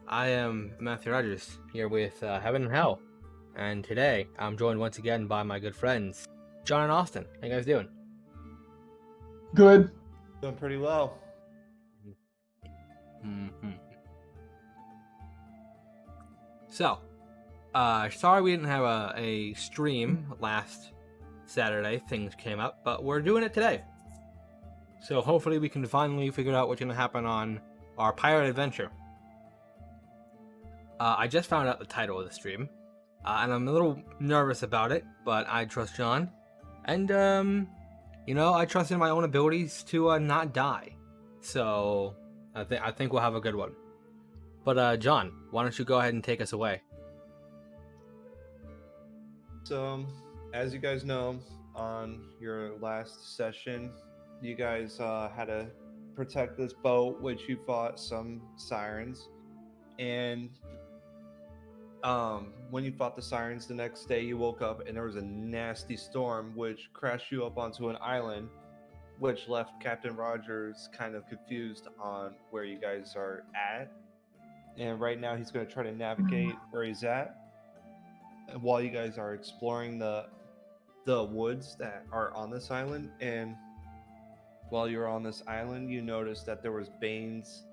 I am Matthew Rogers, here with Heaven and Hell, and today I'm joined once again by my good friends, John and Austin. How you guys doing? Good. Doing pretty well. Mm-hmm. So, sorry we didn't have a stream last Saturday. Things came up, but we're doing it today. So hopefully we can finally figure out what's going to happen on our pirate adventure. I just found out the title of the stream, and I'm a little nervous about it, but I trust John, and I trust in my own abilities to not die. So I think we'll have a good one. But John, why don't you go ahead and take us away? So, as you guys know, on your last session, you guys had to protect this boat, which you fought some sirens, and when you fought the sirens the next day, you woke up and there was a nasty storm which crashed you up onto an island, which left Captain Rogers kind of confused on where you guys are at. And right now he's going to try to navigate where he's at while you guys are exploring the woods that are on this island. And while you're on this island, you notice that there was Bane's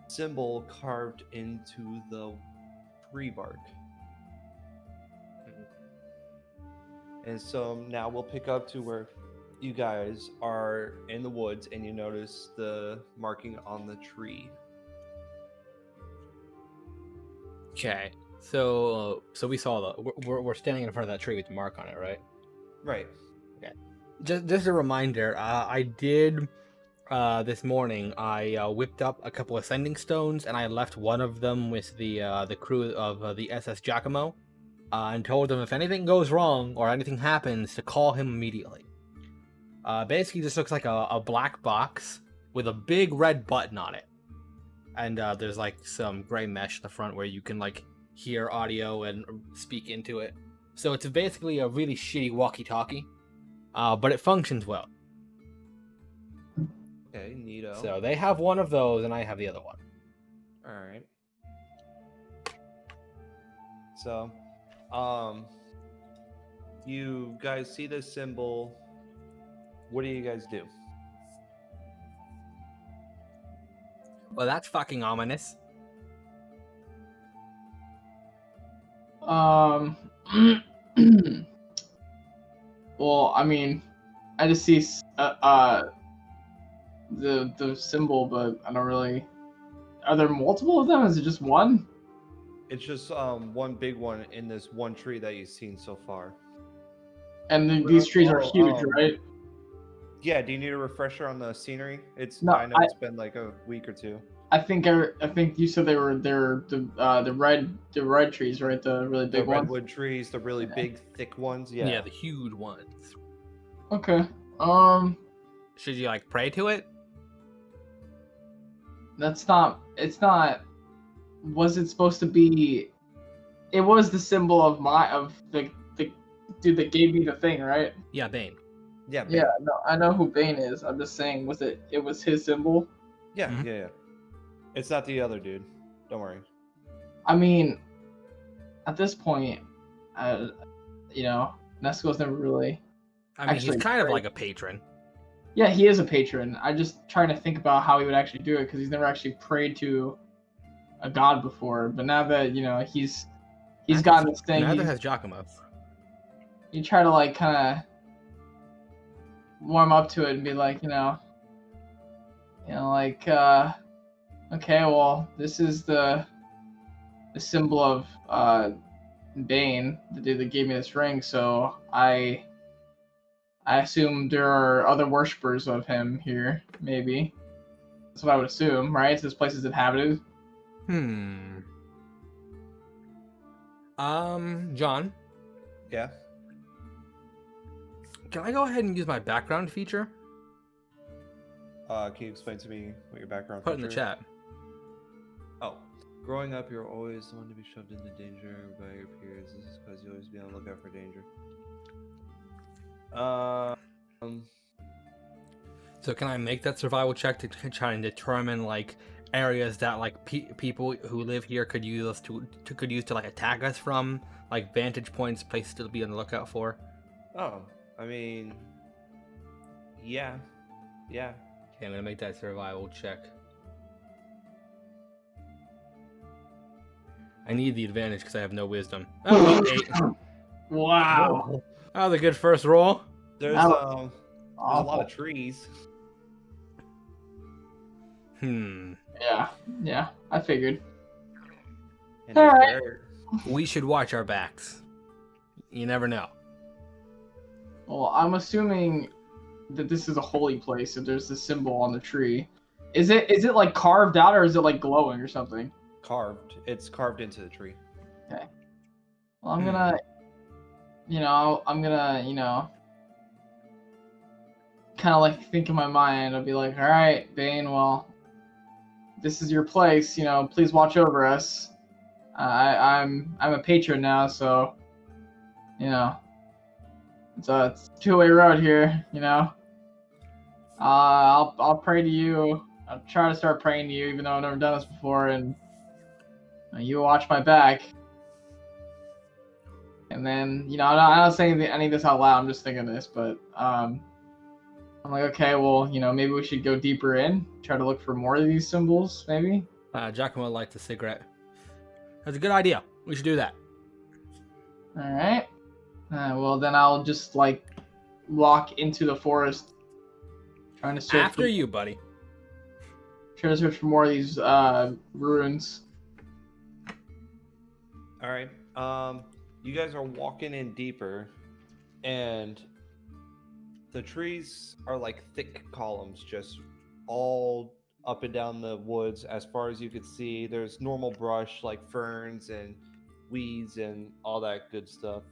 symbol carved into the tree bark. And so now we'll pick up to where you guys are in the woods and you notice the marking on the tree. Okay, so we saw we're standing in front of that tree with the mark on it, right? Right. Okay. Just a reminder, I did this morning. I whipped up a couple of sending stones, and I left one of them with the crew of the SS Jockamo, and told them if anything goes wrong or anything happens to call him immediately. Basically, this looks like a black box with a big red button on it, and there's like some gray mesh in the front where you can like hear audio and speak into it. So it's basically a really shitty walkie-talkie, but it functions well. Okay, neato. So they have one of those, and I have the other one. All right. So, you guys see this symbol. What do you guys do? Well, that's fucking ominous. Well, I mean, I just see the symbol, but I don't really. Are there multiple of them? Is it just one? It's just one big one in this one tree that you've seen so far. And these trees are huge, right? Yeah. Do you need a refresher on the scenery? It's No, I know it's been like a week or two. I think you said they're the red trees, right? The really big The ones. redwood trees, the really big, thick ones. Yeah, Yeah. the huge ones. Okay. Should you like pray to it? That's not. It's not. Was it supposed to be? It was the symbol of the dude that gave me the thing, right? Yeah, Bane. Yeah. Yeah, no, I know who Bane is. I'm just saying, it was his symbol? Yeah. Mhm. Yeah. It's not the other dude. Don't worry. I mean, at this point, Nesco's never really. I mean, Actually, he's kind of right. like a patron. Yeah, he is a patron. I'm just trying to think about how he would actually do it because he's never actually prayed to a god before. But now that he's gotten this thing, Neither has Jockamo. you try to like kind of warm up to it and be like, okay, well, this is the symbol of Bane, the dude that gave me this ring, so I assume there are other worshippers of him here, maybe. That's what I would assume, right? So this place is inhabited. John, Yeah. can I go ahead and use my background feature? Can you explain to me what your background? Put in the feature is? chat. Oh, growing up, you're always the one to be shoved into danger by your peers. This is because you always be on the lookout for danger. So can I make that survival check to try and determine like areas that like people who live here could use us could use to like attack us from, like vantage points, places to be on the lookout for? Oh, I mean, yeah, yeah. Okay, I'm gonna make that survival check. I need the advantage because I have no wisdom. Oh, well, 8. Wow. That was a good first roll. There's That was there's a lot awful. of trees. Yeah, I figured. And there's Alright. dirt. We should watch our backs. You never know. Well, I'm assuming that this is a holy place if there's this symbol on the tree. Is it like carved out or is it like glowing or something? Carved. It's carved into the tree. Well, I'm gonna, kind of like think in my mind. I'll be like, all right, Bane, well, this is your place. Please watch over us. I'm a patron now, so it's a two-way road here. I'll pray to you. I'll try to start praying to you, even though I've never done this before, and you watch my back. And then, I'm not saying any of this out loud. I'm just thinking this, but I'm like, okay, well, maybe we should go deeper in, try to look for more of these symbols, maybe. Jockamo lights a cigarette. That's a good idea. We should do that. All right. Well, then I'll just like walk into the forest, trying to search. After you, buddy. Try to search for more of these ruins. All right. You guys are walking in deeper, and the trees are like thick columns, just all up and down the woods as far as you could see. There's normal brush like ferns and weeds and all that good stuff.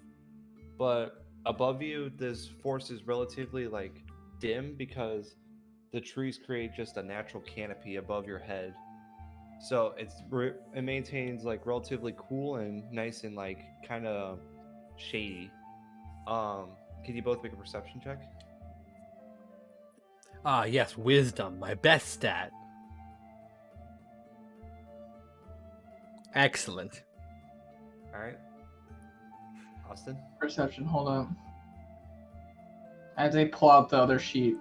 But above you, this forest is relatively like dim because the trees create just a natural canopy above your head. So it maintains like relatively cool and nice and like kind of shady. Can you both make a perception check? Ah, yes, wisdom, my best stat. Excellent. All right. Austin? Perception. Hold on. As I pull out the other sheet.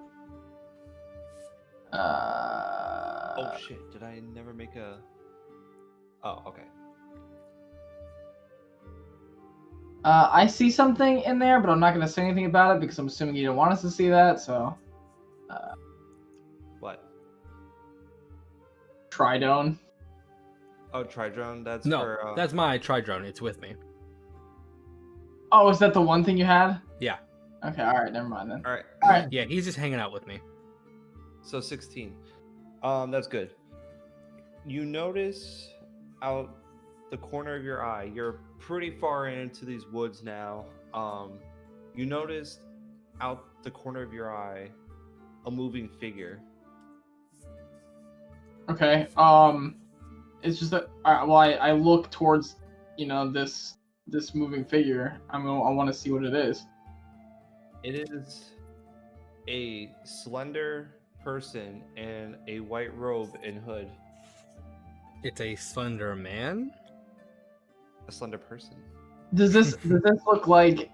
Oh shit, did I never make a... Oh, okay. I see something in there, but I'm not going to say anything about it because I'm assuming you don't want us to see that, so... What? Tridone. Oh, Tridrone, that's No, for... that's my Tridrone. It's with me. Oh, is that the one thing you had? Yeah. Okay, alright, never mind then. Alright. Alright. Yeah, he's just hanging out with me. So 16. That's good. You notice out the corner of your eye, you're pretty far into these woods now. You notice out the corner of your eye a moving figure. Okay, it's just that, I look towards, this moving figure. I want to see what it is. It is a slender person in a white robe and hood. It's a slender man? A slender person. Does this look like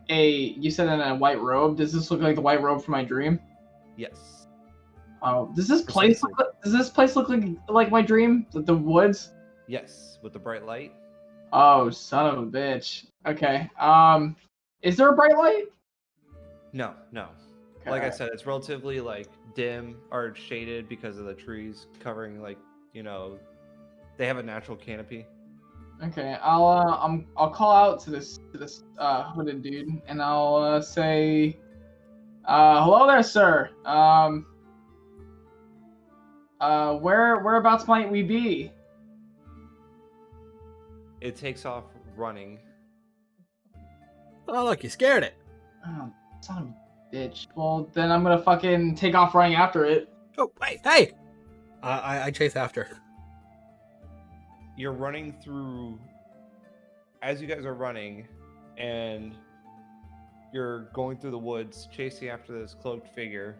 you said in a white robe? Does this look like the white robe from my dream? Yes. Oh, does this place look like my dream? The woods? Yes, with the bright light. Oh, son of a bitch. Okay. Is there a bright light? No. Okay, Like I alright. said, it's relatively like dim or shaded because of the trees covering, like, they have a natural canopy. Okay, I'll call out to this hooded dude, and I'll say, hello there, sir. Whereabouts might we be? It takes off running. Oh, look, you scared it. Oh, son of a bitch. Well, then I'm gonna fucking take off running after it. Oh, wait, hey! I chase after. You're running through, as you guys are running, and you're going through the woods, chasing after this cloaked figure.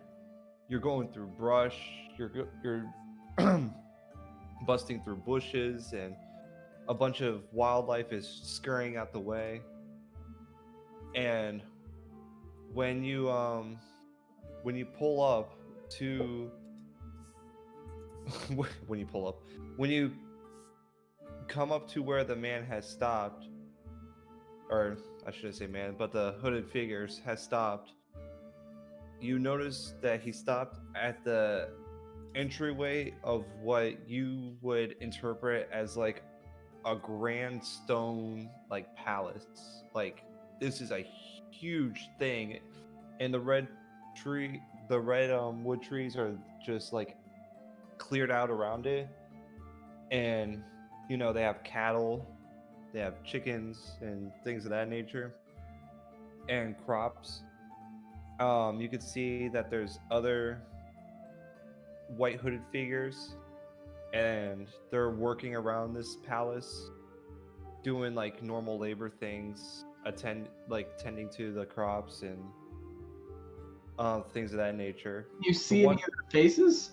You're going through brush. You're busting through bushes, and a bunch of wildlife is scurrying out the way. And when you pull up to when you come up to where the man has stopped, or I shouldn't say man, but the hooded figures has stopped, you notice that he stopped at the entryway of what you would interpret as like a grand stone like palace. Like this is a huge thing, and the red wood trees are just like cleared out around it, and they have cattle, they have chickens and things of that nature, and crops. You could see that there's other white hooded figures, and they're working around this palace, doing like normal labor things, tending to the crops and things of that nature. You The see one, any of their faces?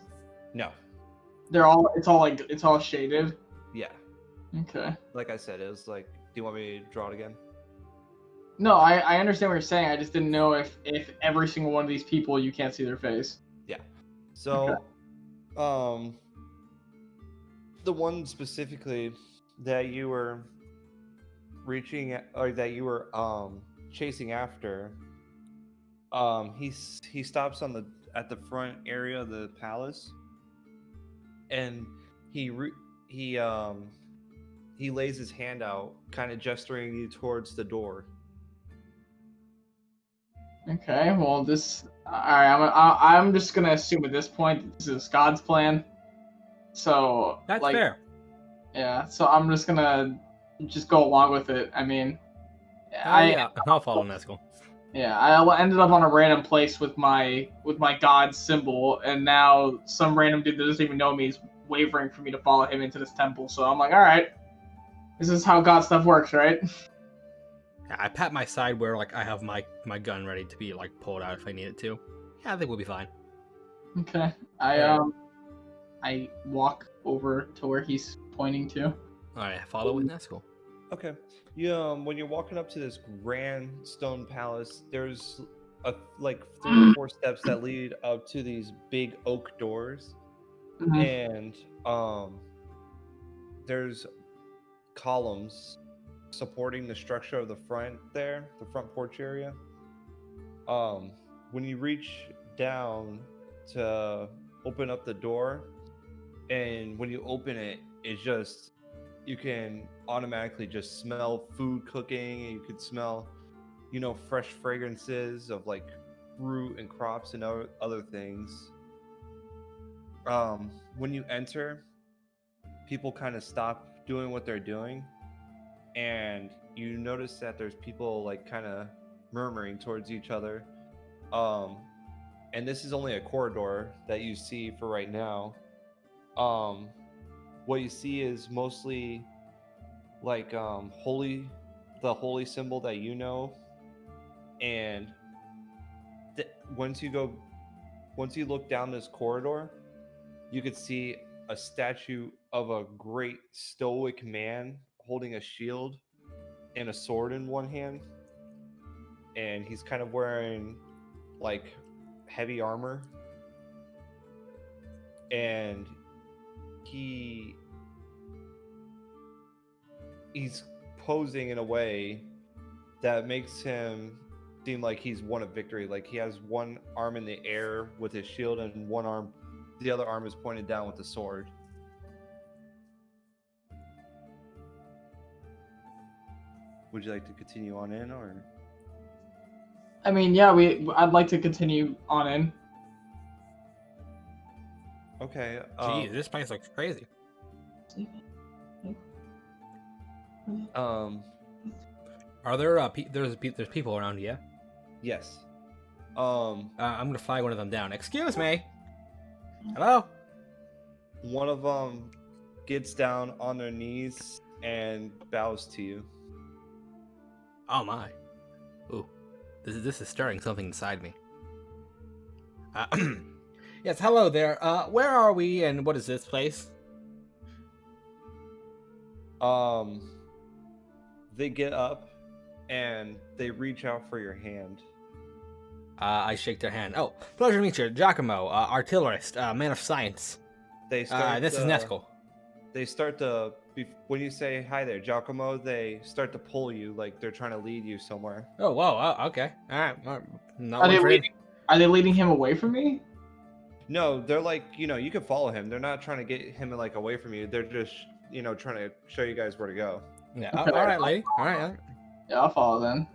no, It's all shaded. yeah, Okay. like I said, it was like, do you want me to draw it again? No, I understand what you're saying. I just didn't know if every single one of these people you can't see their face. Yeah. So, the one specifically that you were chasing after, he stops at the front area of the palace, and he lays his hand out, kind of gesturing you towards the door. Okay, well, alright, I'm just gonna assume at this point that this is God's plan. So, That's like, fair. yeah, so I'm just gonna go along with it. I mean, Yeah, I'll follow Neskel. yeah, I ended up on a random place with my God symbol, and now some random dude that doesn't even know me is wavering for me to follow him into this temple. So I'm like, all right, this is how God stuff works, right? I pat my side where like I have my gun ready to be like pulled out if I need it to. Yeah, I think we'll be fine. Okay, I walk over to where he's pointing to. All right, follow with Neskel. Okay. When you're walking up to this grand stone palace, there's like 3 or 4 steps that lead up to these big oak doors, Mhm. and there's columns supporting the structure of the front porch area. When you reach down to open up the door, and when you open it, you can automatically just smell food cooking, and you could smell fresh fragrances of like fruit and crops and other things. When you enter, people kind of stop doing what they're doing, and you notice that there's people like kind of murmuring towards each other. And this is only a corridor that you see for right now. What you see is mostly like the holy symbol that and once you look down this corridor, you could see a statue of a great stoic man holding a shield and a sword in one hand, and he's kind of wearing like heavy armor, and he's posing in a way that makes him seem like he's won a victory. Like he has one arm in the air with his shield, and the other arm is pointed down with the sword. Would you like to continue on in, or? I mean, yeah, I'd like to continue on in. Okay. Jeez, this place looks crazy. Are there there's people around here? Yes. I'm gonna fly one of them down. Excuse me. Hello. One of them gets down on their knees and bows to you. Oh my. Ooh, this is stirring something inside me. Yes, hello there. Where are we, and what is this place? They get up and they reach out for your hand. I shake their hand. Oh, pleasure to meet you, Jockamo, artillerist, man of science. They start. This is Neskel. They start to. When you say hi there, Giacomo, they start to pull you like they're trying to lead you somewhere. Oh, whoa, okay, all right. Not Are one they for leading? Are they leading him away from me? No, they're like, you can follow him. They're not trying to get him like away from you. They're just, trying to show you guys where to go. Yeah. Okay. All right, lady. All right. Yeah, I'll follow then.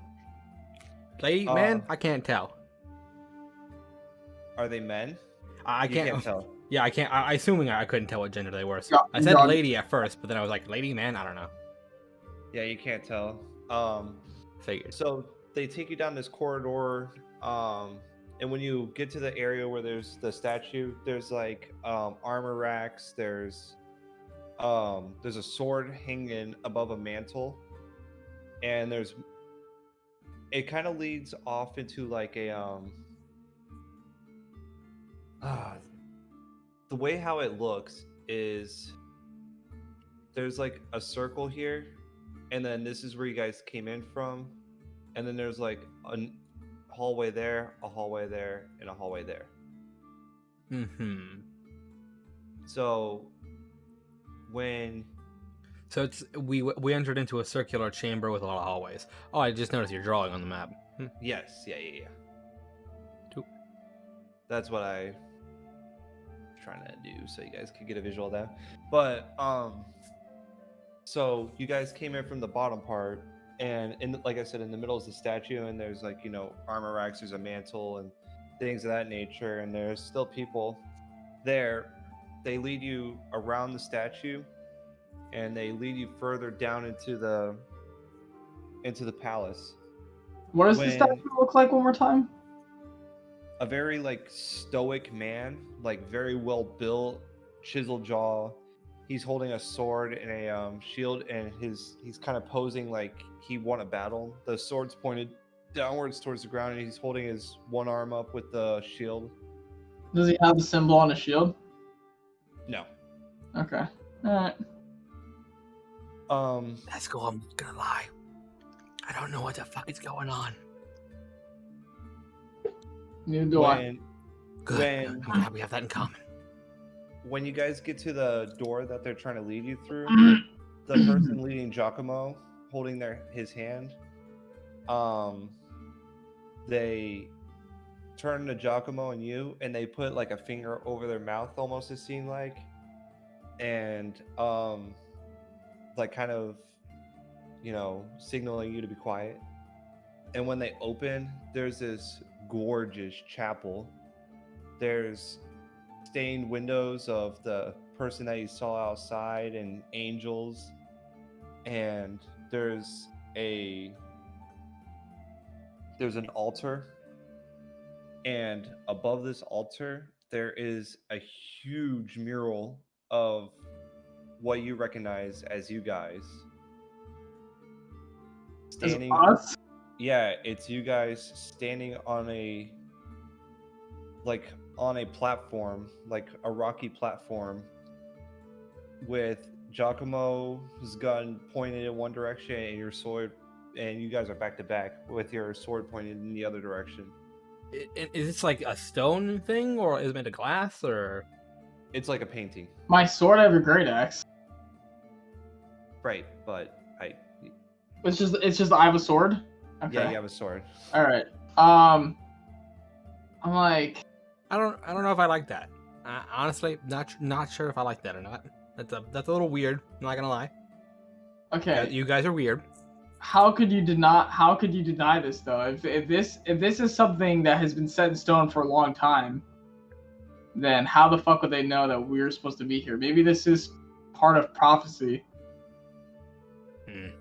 Lady, man, I can't tell. Are they men? I You can't tell. Yeah, I can't. Assuming I couldn't tell what gender they were. So Yeah, I said yeah. lady at first, but then I was like, lady, man, I don't know. Yeah, you can't tell. Figured. So they take you down this corridor, and when you get to the area where there's the statue, there's like armor racks. There's a sword hanging above a mantle, and it kind of leads off into like a the way how it looks is there's like a circle here, and then this is where you guys came in from, and then there's like a hallway there, a hallway there, and a hallway there. Mm-hmm. So it's we entered into a circular chamber with a lot of hallways. Oh, I just noticed you're drawing on the map. Yes, yeah. Cool. That's what I was trying to do, so you guys could get a visual of that. But so you guys came in from the bottom part, and like I said, in the middle is the statue, and there's like armor racks, there's a mantle and things of that nature, and there's still people there. They lead you around the statue, and they lead you further down into the palace. What does the statue look like one more time? A very like stoic man, like very well built, chiseled jaw. He's holding a sword and a shield, and he's kind of posing like he won a battle. The sword's pointed downwards towards the ground, and he's holding his one arm up with the shield. Does he have the symbol on his shield? No. Okay. Alright. That's cool. I'm not gonna lie. I don't know what the fuck is going on. Neither do I. Good. I'm glad we have that in common. When you guys get to the door that they're trying to lead you through, the person leading Giacomo, holding his hand, they turn to Giacomo and you, and they put like a finger over their mouth, almost it seemed like, and like kind of signaling you to be quiet. And when they open, there's this gorgeous chapel. There's stained windows of the person that you saw outside and angels, and there's an altar, and above this altar there is a huge mural of what you recognize as you guys standing. Us? Yeah, it's you guys standing on a platform, like a rocky platform, with Giacomo's gun pointed in one direction and your sword, and you guys are back to back with your sword pointed in the other direction. Is this like a stone thing, or is it made of glass, or? It's like a painting. My sword, I have a great axe. Right, but It's just I have a sword. Okay. Yeah, you have a sword. All right. I'm like, I don't know if I like that. Honestly, not sure if I like that or not. That's a little weird. I'm not gonna lie. okay. You guys are weird. How could you deny this though? If this is something that has been set in stone for a long time, then how the fuck would they know that we're supposed to be here? Maybe this is part of prophecy. I'm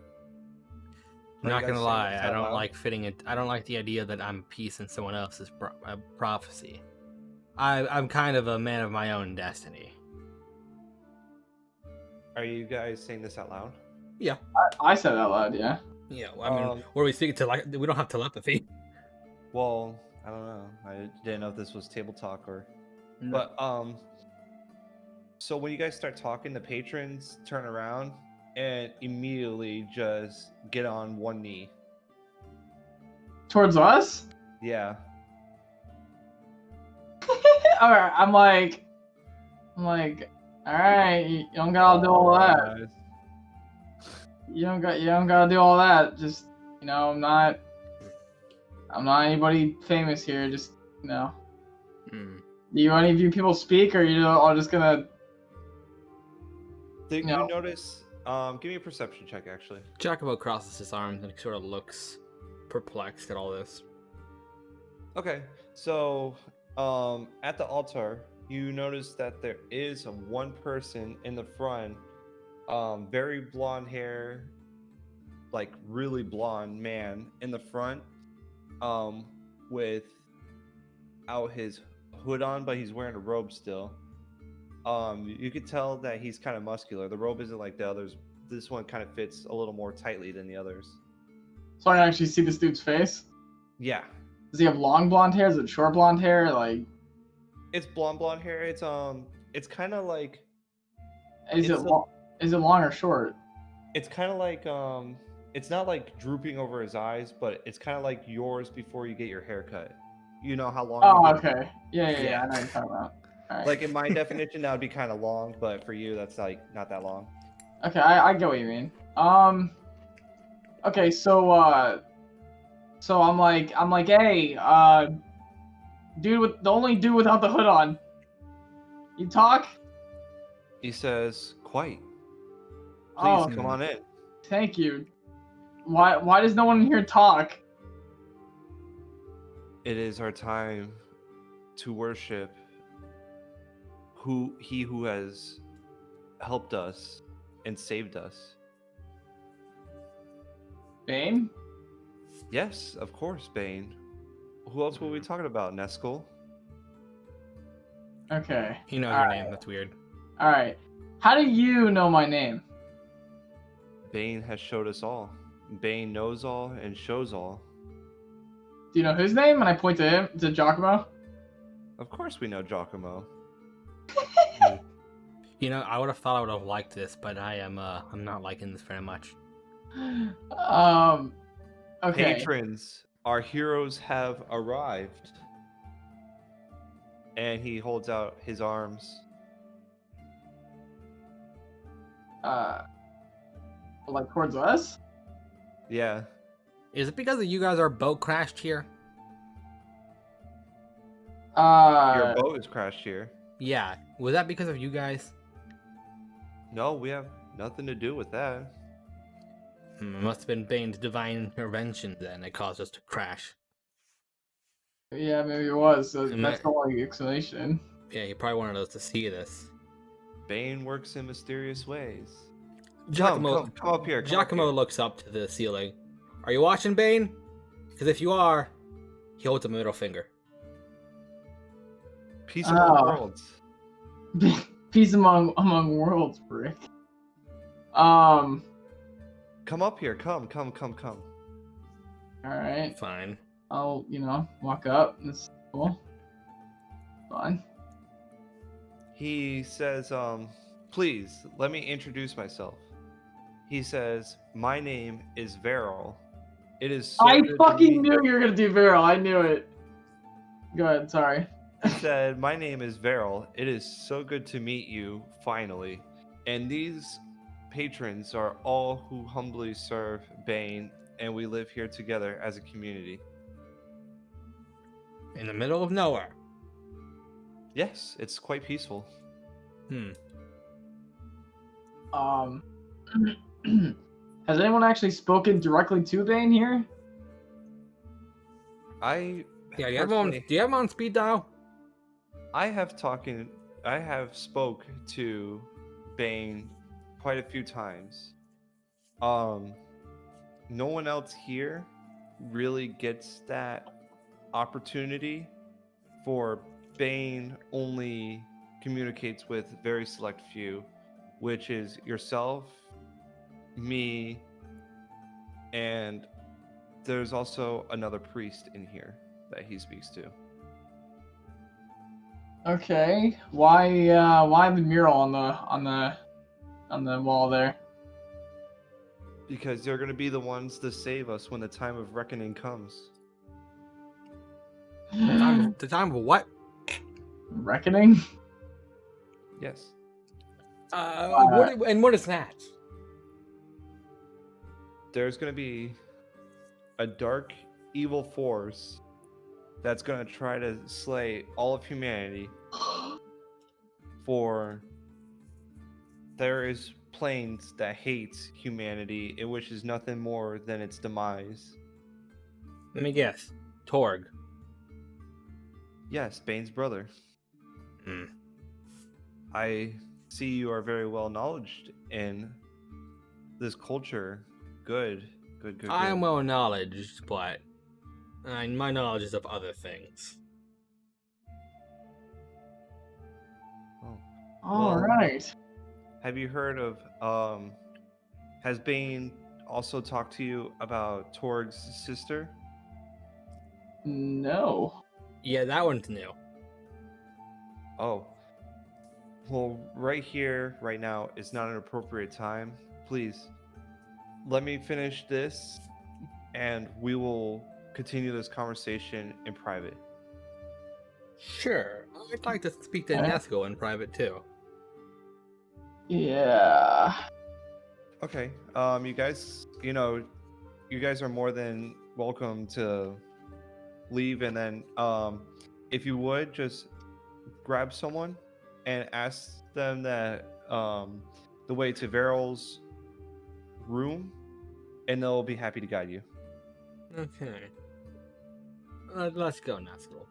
not gonna lie, I don't like fitting it. I don't like the idea that I'm a piece in someone else's prophecy. I'm kind of a man of my own destiny. Are you guys saying this out loud? Yeah. I said that out loud, yeah. Yeah, well, I mean, what are we speaking to? Like, we don't have telepathy. Well, I don't know. I didn't know if this was table talk or... No. But, so when you guys start talking, the patrons turn around, and immediately just get on one knee. Towards us? Yeah. All right. I'm like, all right. You don't gotta do all that. Alright. You don't gotta do all that. Just, I'm not anybody famous here. Just, Hmm. do any of you people speak, or are you all just gonna? Did No. you notice? Give me a perception check, actually. Jockamo crosses his arms and sort of looks perplexed at all this. Okay, so at the altar, you notice that there is one person in the front, very blonde hair, like really blonde man in the front, without his hood on, but he's wearing a robe still. You could tell that he's kind of muscular. The robe isn't like the others. This one kind of fits a little more tightly than the others. So I can actually see this dude's face. Yeah, Does he have long blonde hair? Is it short blonde hair? Like, it's blonde hair. It's kind of like is It's it a- long? Is it long or short? it's kind of like it's not like drooping over his eyes, but it's kind of like yours before you get your hair cut. You know how long? Oh, you get- okay. Yeah. I know Yeah. what you're talking about. All right. Like in my definition, that would be kind of long, but for you, that's like not that long. Okay, I get what you mean. Okay, so I'm like, hey, dude with the only dude without the hood on. You talk? He says, "Quite. Please Oh, come on in." thank you. Why does no one in here talk? It is our time to worship who has helped us and saved us. Bane? Yes, of course, Bane. Who else were we talking about, Neskel? Okay. He knows All your right. name. That's weird. All right. How do you know my name? Bane has showed us all. Bane knows all and shows all. Do you know his name? And I point to him, to Jockamo. Of course we know Jockamo. I would have thought I would have liked this, but I'm not liking this very much. Okay. Patrons, our heroes have arrived. And he holds out his arms. Like towards us? Yeah. Is it because you guys are boat crashed here? Your boat is crashed here. Yeah. Was that because of you guys? No, we have nothing to do with that. It must have been Bane's divine intervention then that caused us to crash. Yeah, maybe it was. So Am that's I- the only explanation. Yeah, he probably wanted us to see this. Bane works in mysterious ways. Giacomo, Come up here. Come up Giacomo here. looks up to the ceiling. Are you watching, Bane? Because if you are, he holds a middle finger. Peace among Oh. worlds. Peace among worlds, Brick. Come up here. Come. All right. Fine. I'll, walk up. That's cool. Fine. He says, please, let me introduce myself. He says, my name is Veril. It is so I good to fucking meet- knew you were gonna do Vero. I knew it. Go ahead. Sorry. He said, my name is Veril. It is so good to meet you, finally. And these patrons are all who humbly serve Bane, and we live here together as a community. In the middle of nowhere. Yes, it's quite peaceful. Has anyone actually spoken directly to Bane here? I Yeah, do you have him on speed dial? I have spoke to Bane quite a few times. No one else here really gets that opportunity, for Bane only communicates with very select few, which is yourself, me, and there's also another priest in here that he speaks to. Okay. Why the mural on the wall there? Because they're going to be the ones to save us when the time of reckoning comes. The time of what? Reckoning? Yes. What is that? There's going to be a dark, evil force that's going to try to slay all of humanity. For there is planes that hates humanity. It wishes nothing more than its demise. Let me guess. Torg. Yes, Bane's brother. Hmm. I see you are very well knowledged in this culture. Good. I'm well knowledged, but my knowledge is of other things. Oh. All Well, right. have you heard of has Bane also talked to you about Torg's sister? No. Yeah, that one's new. Oh. Well, right here, right now, is not an appropriate time. Please, let me finish this, and we will continue this conversation in private. Sure. I'd like to speak to Okay. Nesco in private too. Yeah. Okay. You guys, you guys are more than welcome to leave, and then, if you would just grab someone and ask them that the way to Veryl's room, and they'll be happy to guide you. Okay. Let's go, Nesco.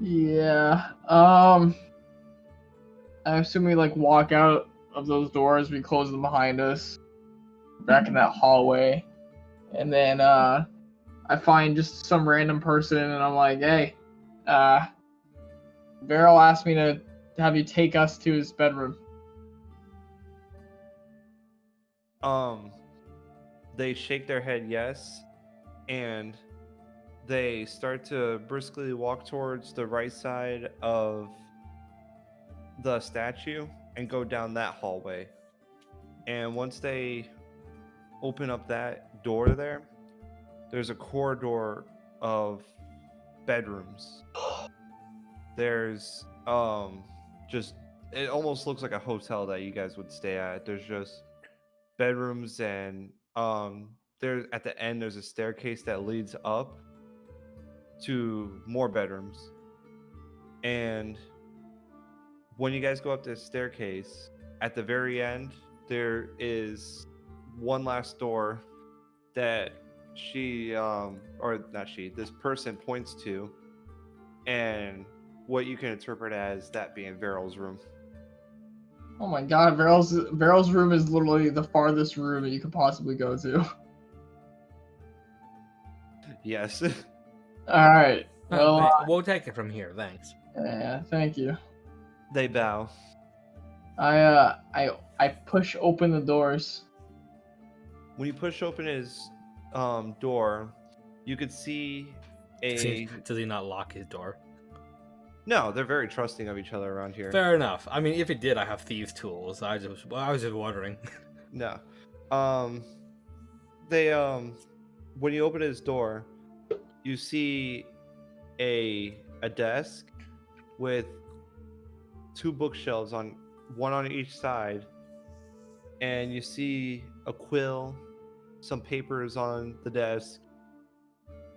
Yeah. I assume we like walk out of those doors, we close them behind us, back in that hallway, and then I find just some random person and I'm like, hey, Veryl asked me to have you take us to his bedroom. They shake their head yes, and they start to briskly walk towards the right side of the statue and go down that hallway. And once they open up that door there's a corridor of bedrooms. There's just it almost looks like a hotel that you guys would stay at. There's just bedrooms, and there's at the end there's a staircase that leads up to more bedrooms. And when you guys go up this staircase, at the very end there is one last door that this person points to, and what you can interpret as that being Veryl's room. Oh my god, Veryl's room is literally the farthest room that you could possibly go to. Yes. All right. Well, We'll take it from here, thanks. yeah, thank you. They bow. I push open the doors. When you push open his door, you could see Does he not lock his door? No, they're very trusting of each other around here. Fair enough. I mean, if it did, I have thieves' tools. I was just wondering. No. They when you open his door, you see a desk with two bookshelves on one on each side, and you see a quill, some papers on the desk,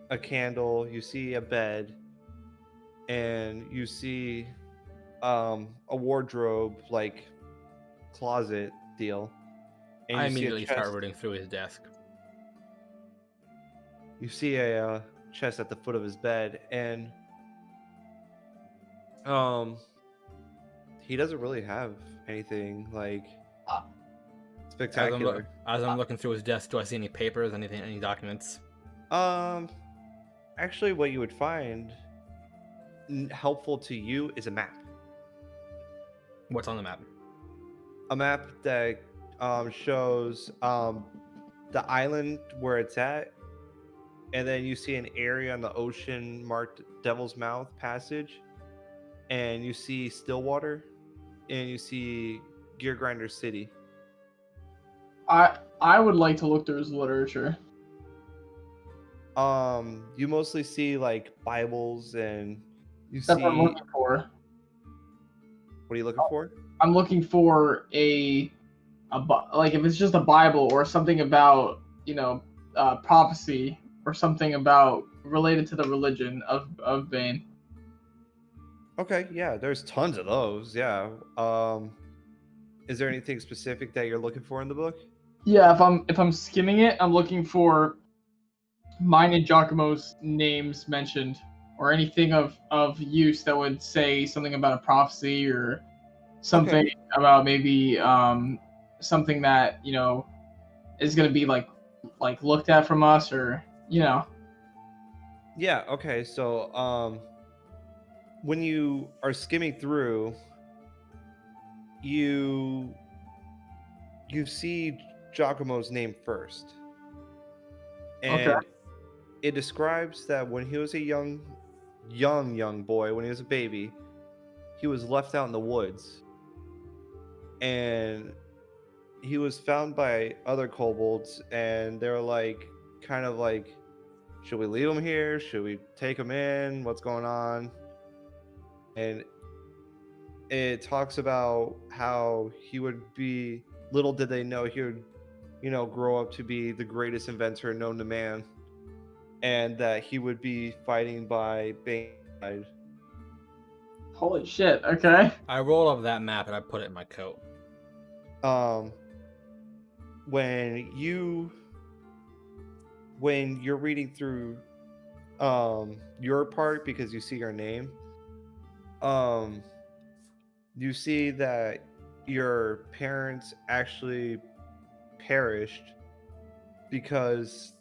a candle, you see a bed, and you see a wardrobe like closet deal. And I you see a immediately start chest. rooting through his desk. You see a chest at the foot of his bed, and he doesn't really have anything like spectacular. As I'm looking through his desk, do I see any papers, anything, any documents? Actually, what you would find helpful to you is a map. What's on the map? A map that shows the island where it's at, and then you see an area on the ocean marked Devil's Mouth Passage, and you see Stillwater, and you see Gear Grinder City. I would like to look through his literature. You mostly see like Bibles, and you That's what I'm see. looking for. What are you looking for? I'm looking for like if it's just a Bible or something about prophecy or something about related to the religion of Bane. Okay, yeah, there's tons of those. Yeah. Is there anything specific that you're looking for in the book? Yeah, if I'm skimming it, I'm looking for mine and Giacomo's names mentioned, or anything of use that would say something about a prophecy or something Okay. about maybe something that is going to be like looked at from us, or Yeah, okay. So, when you are skimming through, you you see Giacomo's name first. Okay. And it describes that when he was a young boy, when he was a baby, he was left out in the woods, and he was found by other kobolds, and they were like, kind of like, should we leave him here? Should we take him in? What's going on? And it talks about how he would be, little did they know he would, grow up to be the greatest inventor known to man, and that he would be fighting by Bane's side. Holy shit. Okay. I rolled up that map and I put it in my coat. um when you're reading through your part, because you see your name, um you see that your parents actually perished because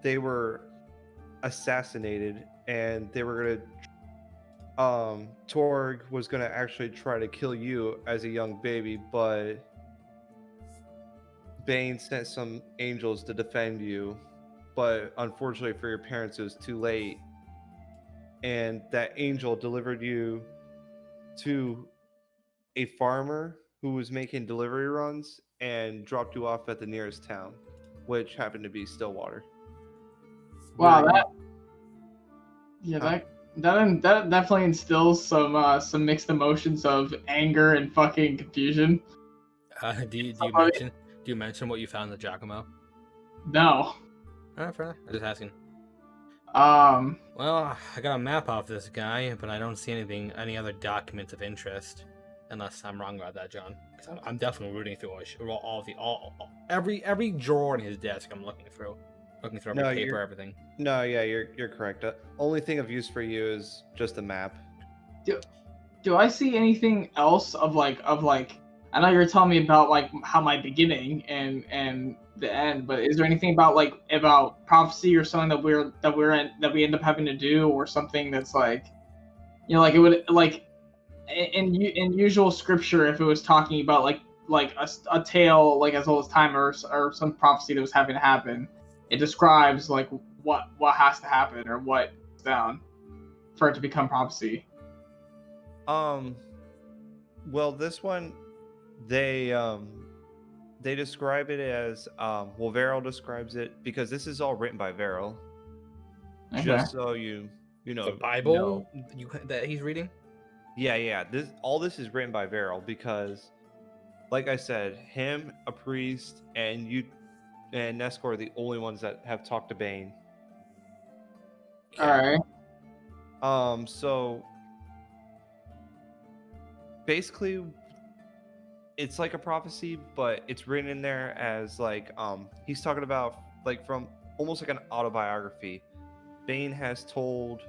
they were assassinated, and they were going to Torg was going to actually try to kill you as a young baby, but Bane sent some angels to defend you, but unfortunately for your parents, it was too late. And that angel delivered you to a farmer who was making delivery runs and dropped you off at the nearest town, which happened to be Stillwater. Wow. Where you, Yeah, huh? that definitely instills some mixed emotions of anger and fucking confusion. Somebody, Do you mention what you found in the Jockamo? no. Fair enough. I'm just asking. Um. Well, I got a map off this guy, but I don't see any other documents of interest. Unless I'm wrong about that, John. Because I'm definitely rooting through every drawer in his desk. I'm looking through every No, paper, everything. yeah, you're correct. Only thing of use for you is just a map. Do I see anything else of like? I know you're telling me about like how my beginning and the end, but is there anything about prophecy or something that we end up having to do, or something that's like like it would like in usual scripture, if it was talking about like a tale like as old as time, or some prophecy that was having to happen, it describes like what has to happen or what's down for it to become prophecy. Um, well, this one, they they describe it as well, Varel describes it, because this is all written by Varel. Okay. Just so you The know know. Bible that he's reading. Yeah. This is written by Varel, because, like I said, him, a priest, and you and Neskor are the only ones that have talked to Bane. All right. So basically, it's like a prophecy, but it's written in there as like he's talking about, like, from almost like an autobiography. Bane has told,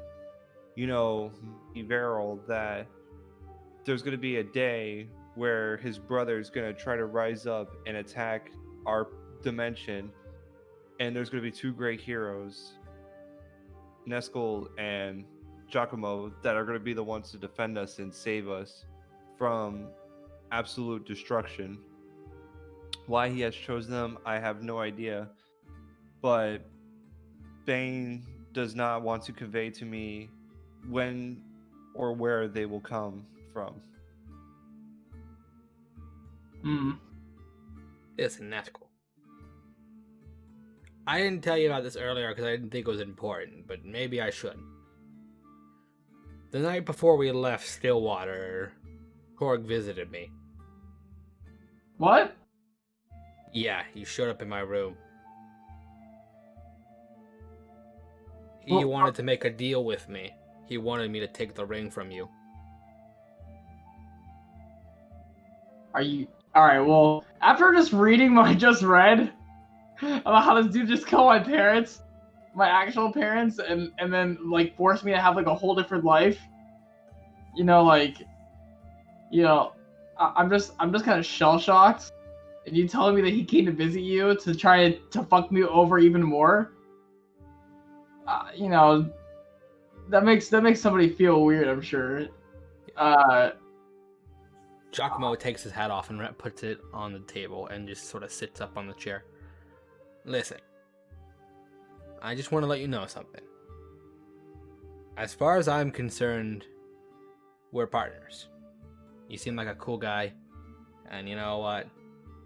Varel, that there's going to be a day where his brother is going to try to rise up and attack our dimension, and there's going to be two great heroes, Neskel and Jockamo, that are going to be the ones to defend us and save us from absolute destruction. Why he has chosen them, I have no idea. But Bane does not want to convey to me when or where they will come from. Hmm. It's natural. I didn't tell you about this earlier because I didn't think it was important, but maybe I should. The night before we left Stillwater, Korg visited me. What? Yeah, he showed up in my room. He Well, wanted to make a deal with me. He wanted me to take the ring from you. Are you alright? Well, after just reading what I just read about how this dude just killed my parents, my actual parents, and then like forced me to have like a whole different life. You know, like, you know, I'm just kind of shell shocked. And you telling me that he came to visit you to try to fuck me over even more? You know, that makes somebody feel weird. I'm sure. Jockamo takes his hat off and puts it on the table and just sort of sits up on the chair. Listen, I just want to let you know something. As far as I'm concerned, we're partners. You seem like a cool guy, and you know what?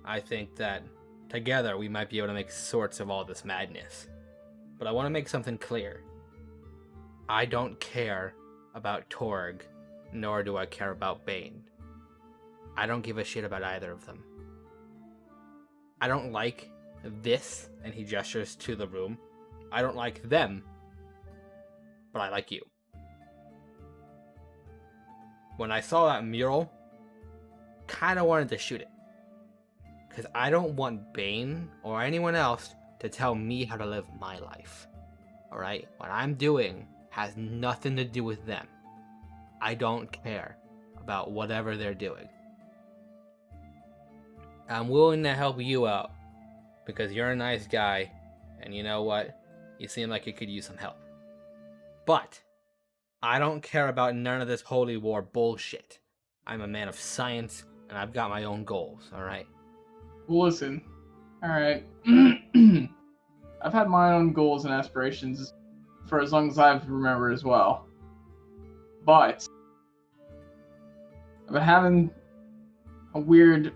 I think that together we might be able to make sorts of all this madness. But I want to make something clear. I don't care about Torg, nor do I care about Bane. I don't give a shit about either of them. I don't like this, and he gestures to the room. I don't like them, but I like you. When I saw that mural, kinda wanted to shoot it. Because I don't want Bane or anyone else to tell me how to live my life. Alright? What I'm doing has nothing to do with them. I don't care about whatever they're doing. I'm willing to help you out because you're a nice guy, and you know what? You seem like you could use some help. But I don't care about none of this holy war bullshit. I'm a man of science, and I've got my own goals, alright? Well, listen. Alright. I've had my own goals and aspirations for as long as I've remembered as well. But I've been having a weird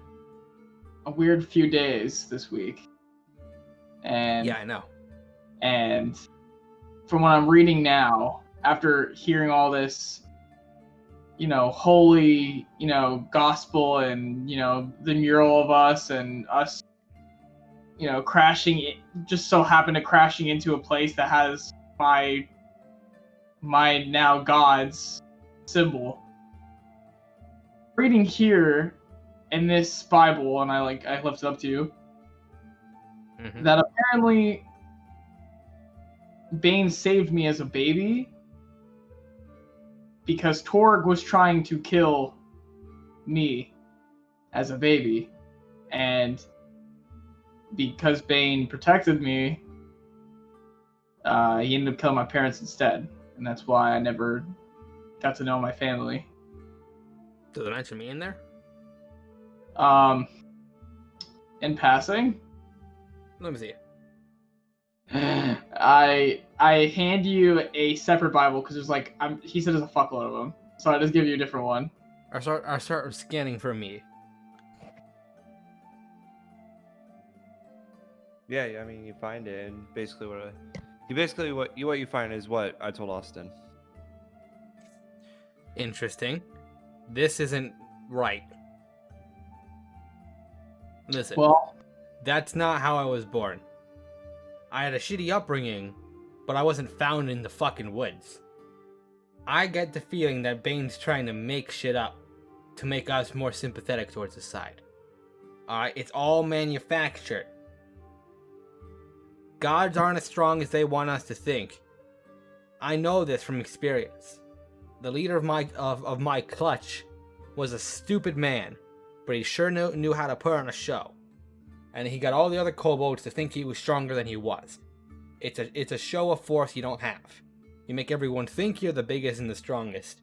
few days this week. And Yeah, I know. And from what I'm reading now, after hearing all this, you know, holy, you know, gospel and, you know, the mural of us and us, you know, just so happened to crashing into a place that has my now God's symbol. Reading here in this Bible, and I lift it up to you, that apparently Bane saved me as a baby because Torg was trying to kill me as a baby, and because Bane protected me, he ended up killing my parents instead, and that's why I never got to know my family. Does it mention me in there? In passing, Let me see. I hand you a separate Bible because there's like he said there's a fuckload of them, so I just give you a different one. I start scanning for me. Yeah, I mean, you find it, and basically what you find is what I told Austin. Interesting. This isn't right. Listen, Well, that's not how I was born. I had a shitty upbringing, but I wasn't found in the fucking woods. I get the feeling that Bane's trying to make shit up to make us more sympathetic towards his side. Alright, it's all manufactured. Gods aren't as strong as they want us to think. I know this from experience. The leader of my clutch was a stupid man, but he sure knew how to put on a show. And he got all the other kobolds to think he was stronger than he was. It's a show of force you don't have. You make everyone think you're the biggest and the strongest,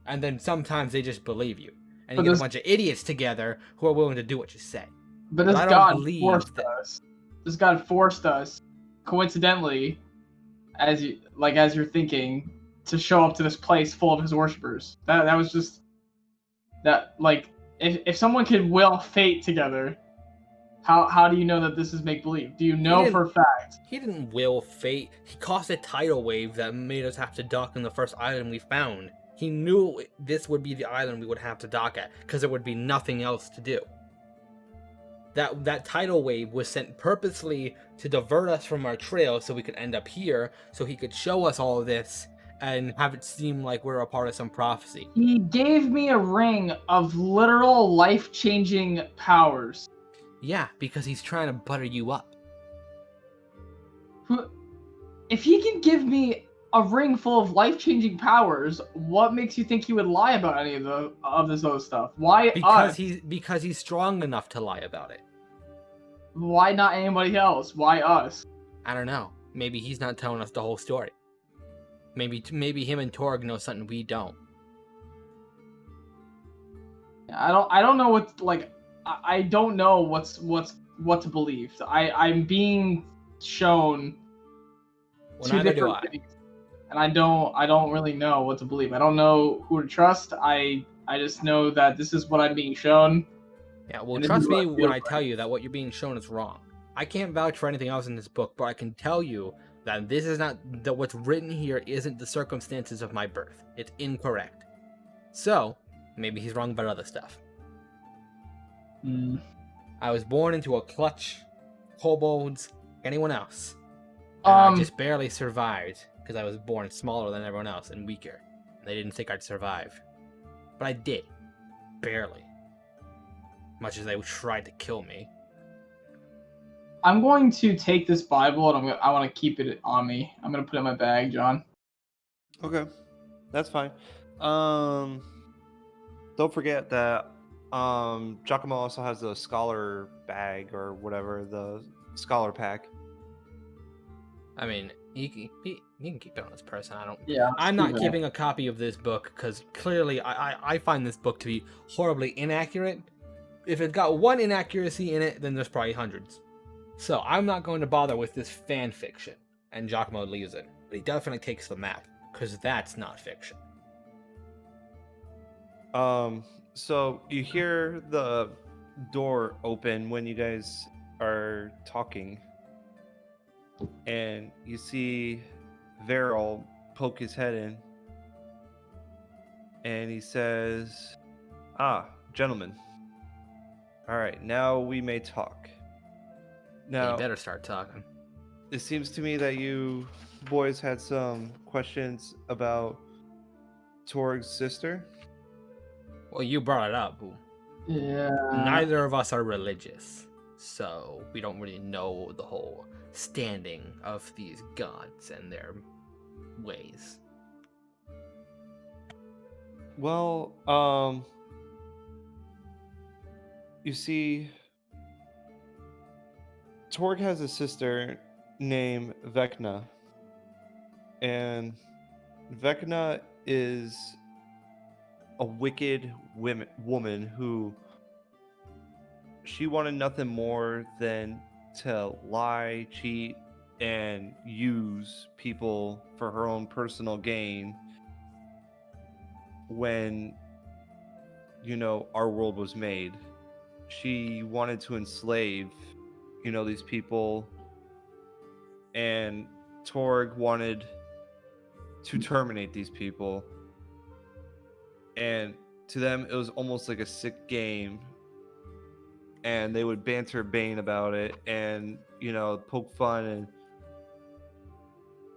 and then sometimes they just believe you. And you get a bunch of idiots together who are willing to do what you say. But I don't believe us. This God forced us, coincidentally, as you're thinking, to show up to this place full of his worshippers. That was just that, like, if someone could will fate together How do you know that this is make believe? Do you know didn't- for a fact? He didn't will fate. He caused a tidal wave that made us have to dock on the first island we found. He knew this would be the island we would have to dock at, because there would be nothing else to do. That tidal wave was sent purposely to divert us from our trail so we could end up here, so he could show us all of this and have it seem like we're a part of some prophecy. He gave me a ring of literal life-changing powers. Yeah, because he's trying to butter you up. If he can give me a ring full of life-changing powers, what makes you think he would lie about any of this other stuff? Why us? Because he's strong enough to lie about it. Why not anybody else? Why us? I don't know. Maybe he's not telling us the whole story. Maybe him and Torg know something we don't. I don't know what, like, I don't know what to believe. I'm being shown Well, two neither do different I. things, and I don't really know what to believe. I don't know who to trust. I just know that this is what I'm being shown. Yeah, well, And this trust is what me I feel when I like. tell you that what you're being shown is wrong. I can't vouch for anything else in this book, but I can tell you that this is not that what's written here isn't the circumstances of my birth. It's incorrect. So maybe he's wrong about other stuff. I was born into a clutch, kobolds, anyone else. And I just barely survived because I was born smaller than everyone else and weaker. And they didn't think I'd survive. But I did. Barely. Much as they tried to kill me. I'm going to take this Bible and I want to keep it on me. I'm going to put it in my bag, John. Okay, that's fine. Don't forget that Jockamo also has the scholar bag or whatever, the scholar pack. I mean, he can keep it on his person. Yeah. I'm not keeping a copy of this book because clearly I find this book to be horribly inaccurate. If it's got one inaccuracy in it, then there's probably hundreds. So I'm not going to bother with this fan fiction. And Jockamo leaves it. But he definitely takes the map, because that's not fiction. So you hear the door open when you guys are talking, and you see Veril poke his head in, and he says, gentlemen, all right, now we may talk. Now, You better start talking. it seems to me that you boys had some questions about Torg's sister. Well, you brought it up. Yeah. Neither of us are religious, so we don't really know the whole standing of these gods and their ways. Well, you see, Torg has a sister named Vecna, and Vecna is a wicked woman who she wanted nothing more than to lie, cheat, and use people for her own personal gain when, our world was made. She wanted to enslave, these people, and Torg wanted to terminate these people. And to them, it was almost like a sick game. And they would banter Bane about it and, poke fun and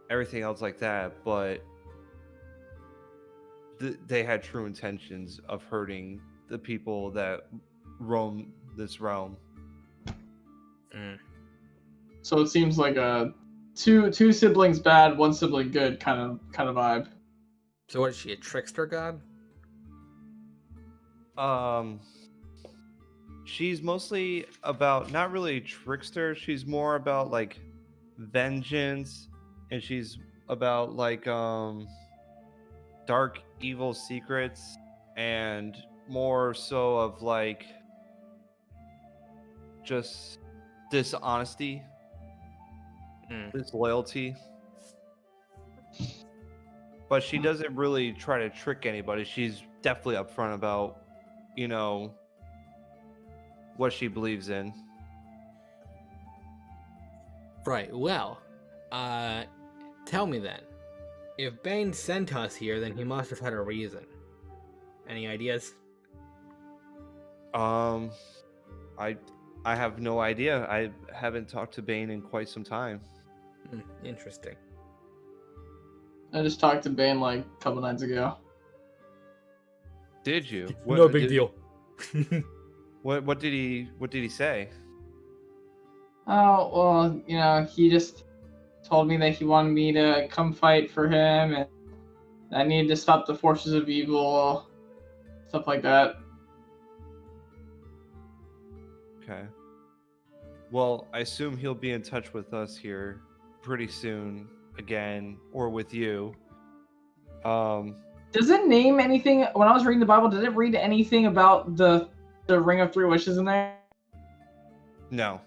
everything else like that. But they had true intentions of hurting the people that roam this realm. So it seems like a two siblings bad, one sibling good kind of vibe. So what is she, a trickster god? She's mostly about not really a trickster. She's more about like vengeance, and she's about like dark evil secrets, and more so of like just dishonesty, disloyalty. But she doesn't really try to trick anybody. She's definitely upfront about, what she believes in. Right. Well, tell me then. If Bane sent us here, then he must have had a reason. Any ideas? Um, I I have no idea. I haven't talked to Bane in quite some time. Interesting. I just talked to Bane like a couple nights ago. Did you? No big deal. What did he say? Oh, well, he just told me that he wanted me to come fight for him and I needed to stop the forces of evil, stuff like that. Okay. Well, I assume he'll be in touch with us here pretty soon again, or with you. Does it name anything? When I was reading the Bible, did it read anything about the Ring of Three Wishes in there? No.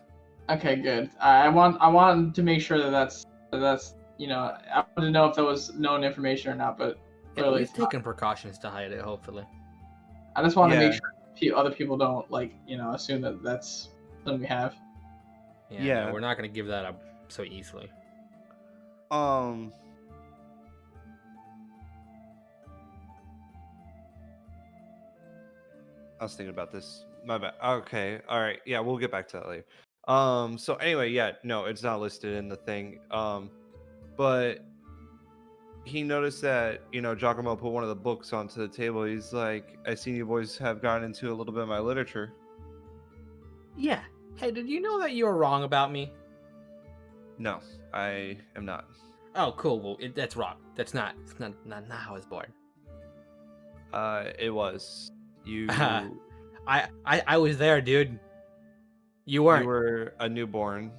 Okay, good. I want to make sure that that's I wanted to know if that was known information or not, but Yeah, clearly we've it's not. taken precautions to hide it, hopefully. I just want to make Yeah. sure other people don't assume that that's something we have. Yeah. Yeah. We're not going to give that up so easily. I was thinking about this. My bad. Okay. All right. Yeah, we'll get back to that later. So anyway, yeah, no, it's not listed in the thing. But he noticed that, Giacomo put one of the books onto the table. He's like, I seen you boys have gotten into a little bit of my literature. Yeah. Hey, did you know that you were wrong about me? No, I am not. Oh, cool. Well, that's wrong. That's not how I was born. It was. You I was there, dude. You weren't. you were a newborn.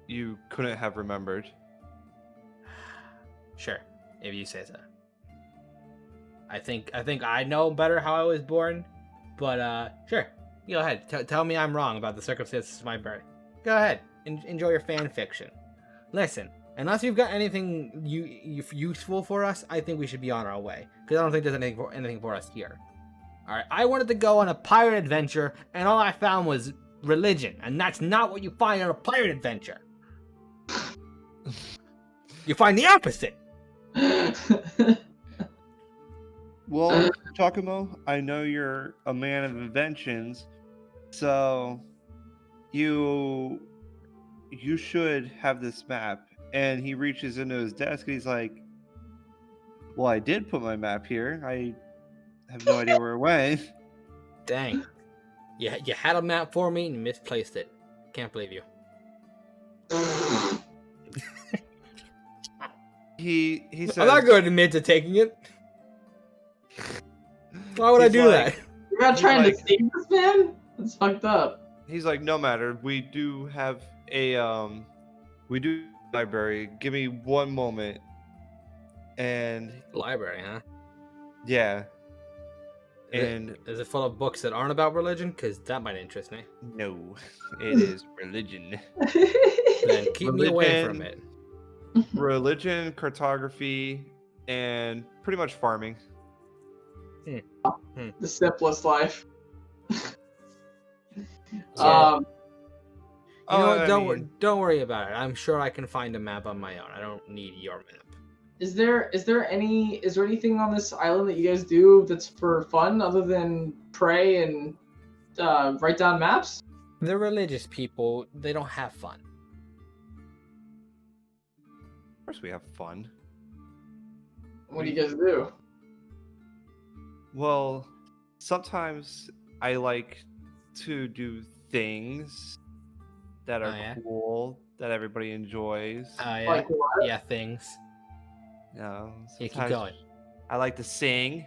You couldn't have remembered. Sure, if you say so. I think I know better how I was born, but sure. Go ahead. Tell me I'm wrong about the circumstances of my birth. Go ahead. Enjoy your fan fiction. Listen, unless you've got anything useful for us, I think we should be on our way. Because I don't think there's anything for us here. Alright, I wanted to go on a pirate adventure, and all I found was religion. And that's not what you find on a pirate adventure. You find the opposite. Well, Giacomo, I know you're a man of inventions, so you should have this map. And he reaches into his desk and he's like, well, I did put my map here. I have no idea where it went. Dang. You had a map for me and you misplaced it. Can't believe you. He says, I'm not going to admit to taking it. Why would I He's do like- that? You're not He's trying like- to save this man? That's fucked up. he's like, no matter. We do have a library. Give me one moment. And Library, huh? yeah. Is And it full of books that aren't about religion? Because that might interest me. no, it is religion. Then keep me away from Religion. it. Religion, cartography, and pretty much farming. The simplest life. Yeah. Um, You know what? I mean, Don't worry about it. I'm sure I can find a map on my own. I don't need your map. is there anything on this island that you guys do that's for fun other than pray and write down maps? The religious people, they don't have fun. of course, we have fun. What do you guys do? Well, sometimes I like to do things that are Oh, yeah? cool, that everybody enjoys. Yeah, Like what? yeah, things. Yeah, keep sometimes going. I like to sing.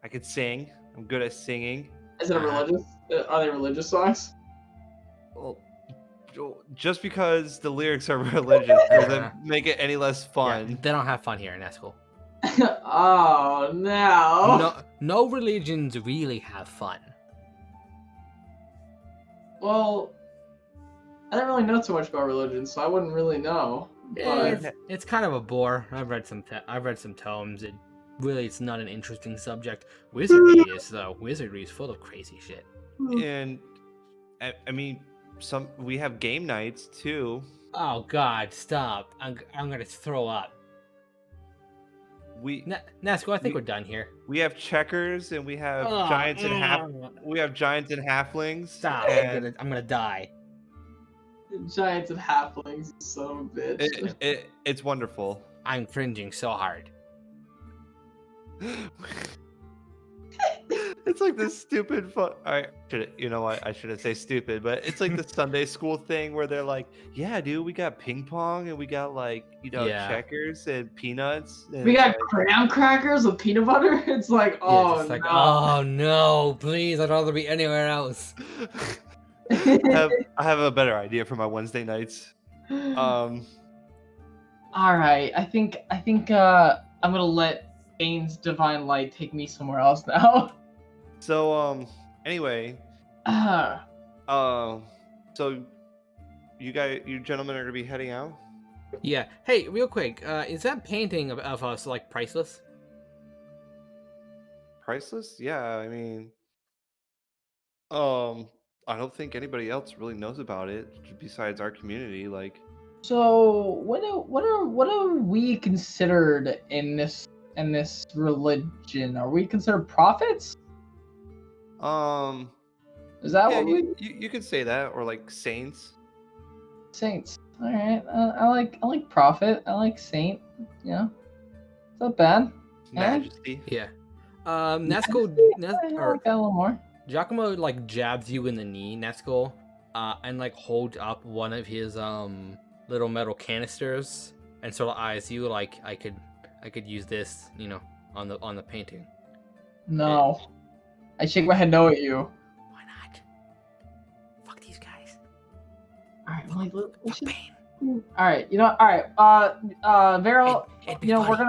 I could sing. I'm good at singing. Is it a religious? Are they religious songs? Well, just because the lyrics are religious doesn't make it any less Yeah, fun. they don't have fun here, and that's cool. Oh no. No religions really have fun. Well, I don't really know too much about religion, so I wouldn't really know. Yeah, But it's kind of a bore. I've read some tomes. It's not an interesting subject. Wizardry is though. Wizardry is full of crazy shit. And I mean, we have game nights too. Oh God, stop! I'm gonna throw up. We Nasco, I think we we're done here. we have checkers and we have Oh, giants and halflings stop! and I'm gonna die. Giants and halflings, son of a bitch. it's wonderful. I'm cringing so hard. It's like this stupid you know what? I shouldn't say stupid, but it's like the Sunday school thing where they're like, "Yeah, dude, we got ping pong and we got like, Yeah. checkers and peanuts." And We it's got like, graham crackers with peanut butter. It's like, Yeah, oh just like, no. oh no, please, I'd rather be anywhere else. I have a better idea for my Wednesday nights. All right, I think I'm gonna let Bane's divine light take me somewhere else now. So anyway, Ah, so you gentlemen are gonna be heading out. Yeah. Hey, real quick, is that painting of us like priceless? Priceless? Yeah, I mean, I don't think anybody else really knows about it besides our community. Like, so what are we considered in this religion? Are we considered prophets? um, Is that yeah, what we you could say that, or like saints. saints? All right, I like prophet. I like saint. Yeah, it's not bad. Majesty. Yeah. Nesco, I or like that a little more. Giacomo like jabs you in the knee, Nesco, and like holds up one of his little metal canisters and sort of eyes you like I could use this, you know, on the painting. No, I shake my head no at you. Why not? Fuck these guys. All right, like we Fuck should. Bane. All right, you know. All right, Vero, It'd be you know funny.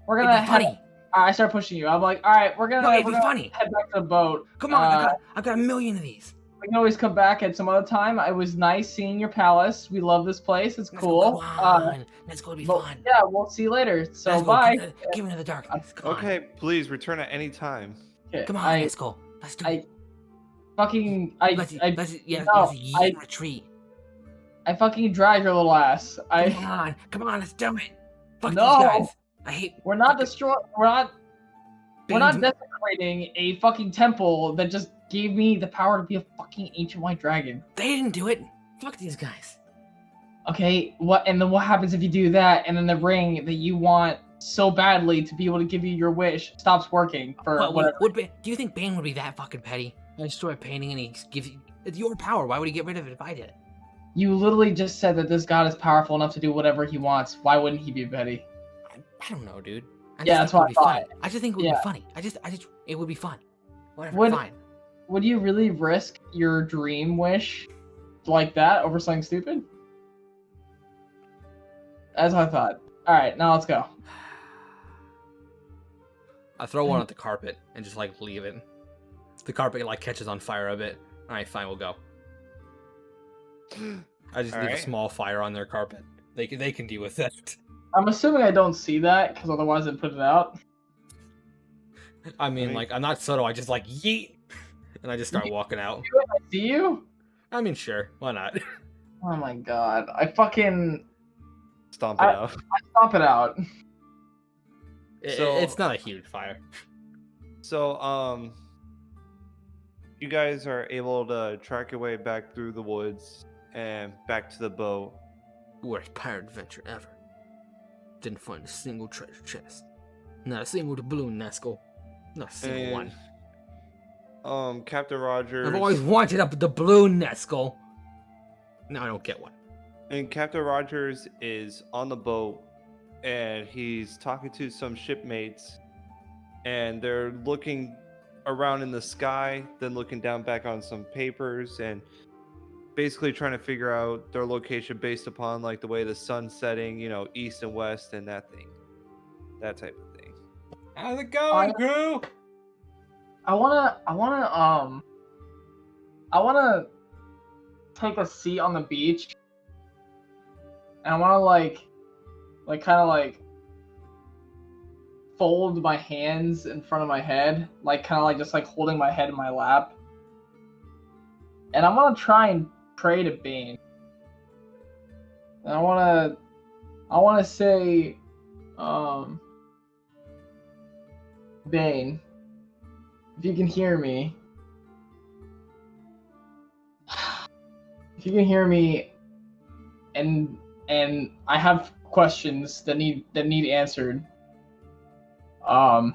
we're It'd gonna be funny. I start pushing you. I'm like, all right, we're gonna No, it'd be funny. head back to the boat. Come on, I've got a million of these. We can always come back at some other time. It was nice seeing your palace. We love this place. It's Let's cool. Go, come on. Let's go. It'd be but, fun. yeah, we'll see you later. So Let's go. bye. Give me the darkness. Come on. Okay, please return at any time. Come on, let's go. Let's do it. Let's yeet retreat. I fucking drag your little ass. Come on, let's do it. Fuck No. these guys. I hate. We're not destroying. We're not Bane's- desecrating a fucking temple that just gave me the power to be a fucking ancient white dragon. They didn't do it. Fuck these guys. Okay, and then what happens if you do that, and then the ring that you want so badly to be able to give you your wish stops working for whatever? Do you think Bane would be that fucking petty? I destroy a painting and he gives you. It's your power. Why would he get rid of it if I did it? You literally just said that this god is powerful enough to do whatever he wants. Why wouldn't he be petty? I don't know, dude. Yeah, that's what I thought. I just think it would be funny. It would be fun. Whatever, Would- fine. Would you really risk your dream wish like that over something stupid? That's what I thought. All right, now let's go. I throw one at the carpet and just like leave it. The carpet like catches on fire a bit. All right, fine, we'll go. I just leave a small fire on their carpet. They can deal with it. I'm assuming I don't see that because otherwise I'd put it out. I mean, like I'm not subtle. I just like yeet, and I just start walking out. I see you? I mean, sure, why not? Oh my god, I fucking Stomp it out. I stomp it out. It's not a huge fire. So, you guys are able to track your way back through the woods and back to the boat. Worst pirate adventure ever. Didn't find a single treasure chest. Not a single doubloon, Nesco. Not a single one. Captain Rogers. I've always wanted a doubloon, Nesco. No, I don't get one. And Captain Rogers is on the boat, and he's talking to some shipmates, and they're looking around in the sky, then looking down back on some papers, and basically trying to figure out their location based upon like the way the sun's setting, you know, east and west and that type of thing. How's it going, crew? I wanna take a seat on the beach, and I wanna like kind of like fold my hands in front of my head, like kind of like just like holding my head in my lap, and I'm gonna try and pray to Bane. And I wanna say, Bane, if you can hear me, if you can hear me, and I have questions that need answered. I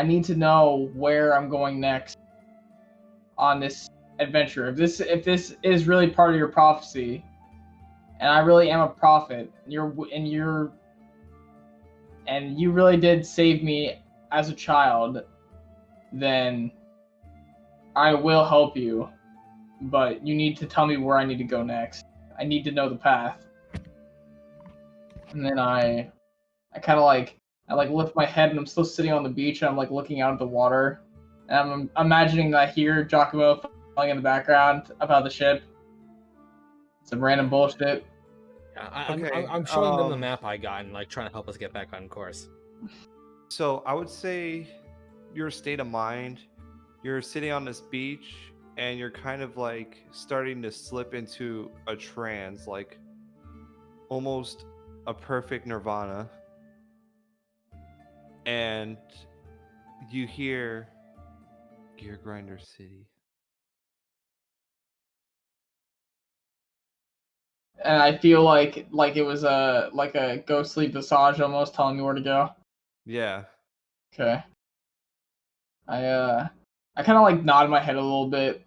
need to know where I'm going next on this adventure. If this is really part of your prophecy, and I really am a prophet, and you really did save me as a child, then I will help you. But you need to tell me where I need to go next. I need to know the path. And then I kind of I lift my head, and I'm still sitting on the beach, and I'm like looking out at the water, and I'm imagining that I hear Jockamo falling in the background about the ship. Some random bullshit. Yeah, Okay, I'm showing them the map I got and like trying to help us get back on course. So I would say your state of mind, you're sitting on this beach and you're kind of like starting to slip into a trance, like almost a perfect nirvana. And you hear Gear Grinder City. And I feel like it was a ghostly visage almost telling me where to go. Yeah. Okay. I kind of like nod my head a little bit.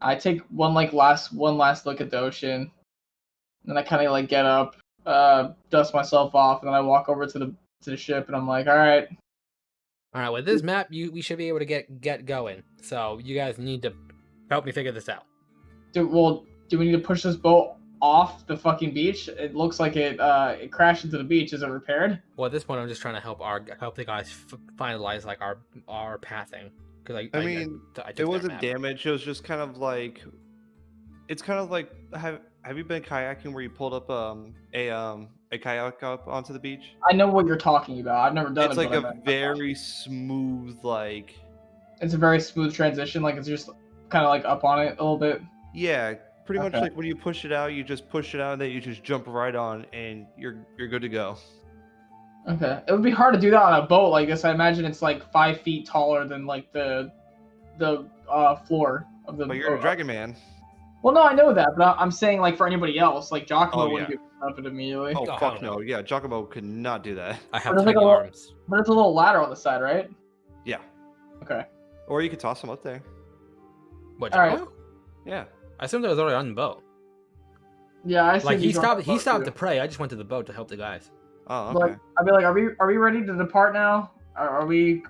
I take one last look at the ocean, and then I kind of like get up, dust myself off, and then I walk over to the ship, and I'm like, all right. All right, with this map, we should be able to get going. So you guys need to help me figure this out. Do we need to push this boat off the fucking beach? It looks like it crashed into the beach. Is it repaired? Well, at this point, I'm just trying to help the guys finalize like our pathing. Because I mean, took it their wasn't map. damaged. It was just kind of like, it's kind of like, have you been kayaking where you pulled up a kayak up onto the beach? I know what you're talking about. I've never done It's it. like but a very smooth, like, it's a very smooth transition. Like it's just kind of like up on it a little bit. yeah, pretty much Okay. like when you push it out, you just push it out and then you just jump right on and you're good to go. Okay. It would be hard to do that on a boat like this. I imagine it's like 5 feet taller than like the floor of the. But you're a dragon man. Well, no, I know that, but I'm saying like for anybody else, like Jockamo Oh, wouldn't yeah. be able to up it immediately. Oh, Oh, fuck hell no. no. Yeah, Jockamo could not do that. I have But it's like tiny a arms. But it's a little ladder on the side, right? Yeah. Okay. Or you could toss him up there. What? All right. Jocko? Yeah. I assumed I was already on the boat. Yeah, I see. Like he stopped to pray. I just went to the boat to help the guys. Oh, okay. Like, I'd be like, are we ready to depart now? Are we?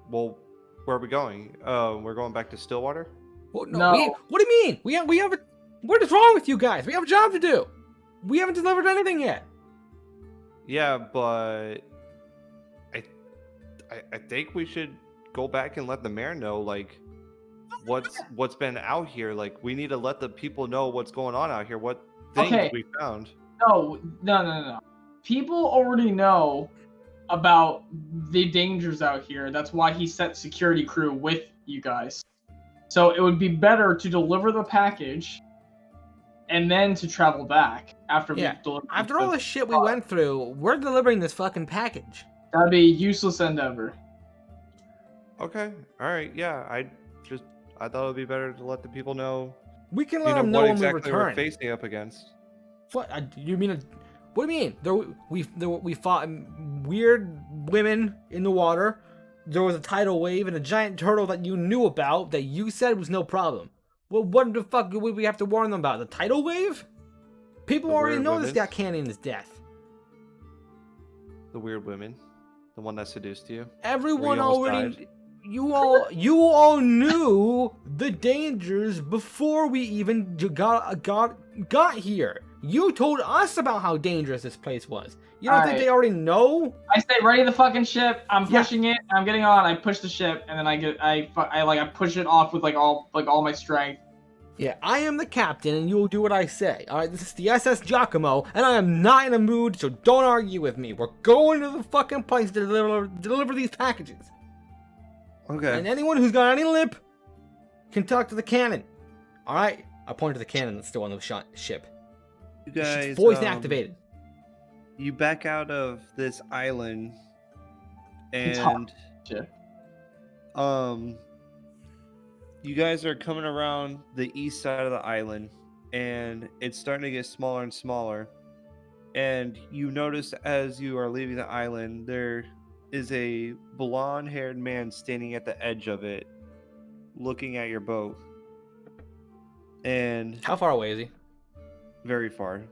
Well, where are we going? We're going back to Stillwater? Well, No. What do you mean? We have a. What is wrong with you guys? We have a job to do. We haven't delivered anything yet. Yeah, but I think we should go back and let the mayor know, like, what's been out here. Like, we need to let the people know what's going on out here. What things Okay. we found. No. People already know about the dangers out here. That's why he sent security crew with you guys. So it would be better to deliver the package and then to travel back after Yeah. we deliver. After all the shit we went through, we're delivering this fucking package. That'd be a useless endeavor. Okay. All right. Yeah. I thought it would be better to let the people know. We can let them know what when exactly we we're return. facing up against. What? You mean? What do you mean? We fought weird women in the water. There was a tidal wave and a giant turtle that you knew about that you said was no problem. Well, what the fuck would we have to warn them about? The tidal wave? People The already weird know this women? guy Canyon is death. The weird women, the one that seduced you. Everyone almost already. died. You all knew the dangers before we even got here. You told us about how dangerous this place was. You don't think Alright. they already know? I say ready the fucking ship. I'm Yeah. pushing it. I'm getting on. I push the ship, and then I push it off with all my strength. Yeah, I am the captain, and you'll do what I say. All right, this is the SS Jockamo, and I am not in a mood, so don't argue with me. We're going to the fucking place to deliver these packages. Okay. And anyone who's got any lip can talk to the cannon. All right, I point to the cannon that's still on the ship. You She's guys, voice activated. you back out of this island, It's hot. and Shit. you guys are coming around the east side of the island, and it's starting to get smaller and smaller. And you notice as you are leaving the island, there is a blonde-haired man standing at the edge of it, looking at your boat. And How far away is he? very far.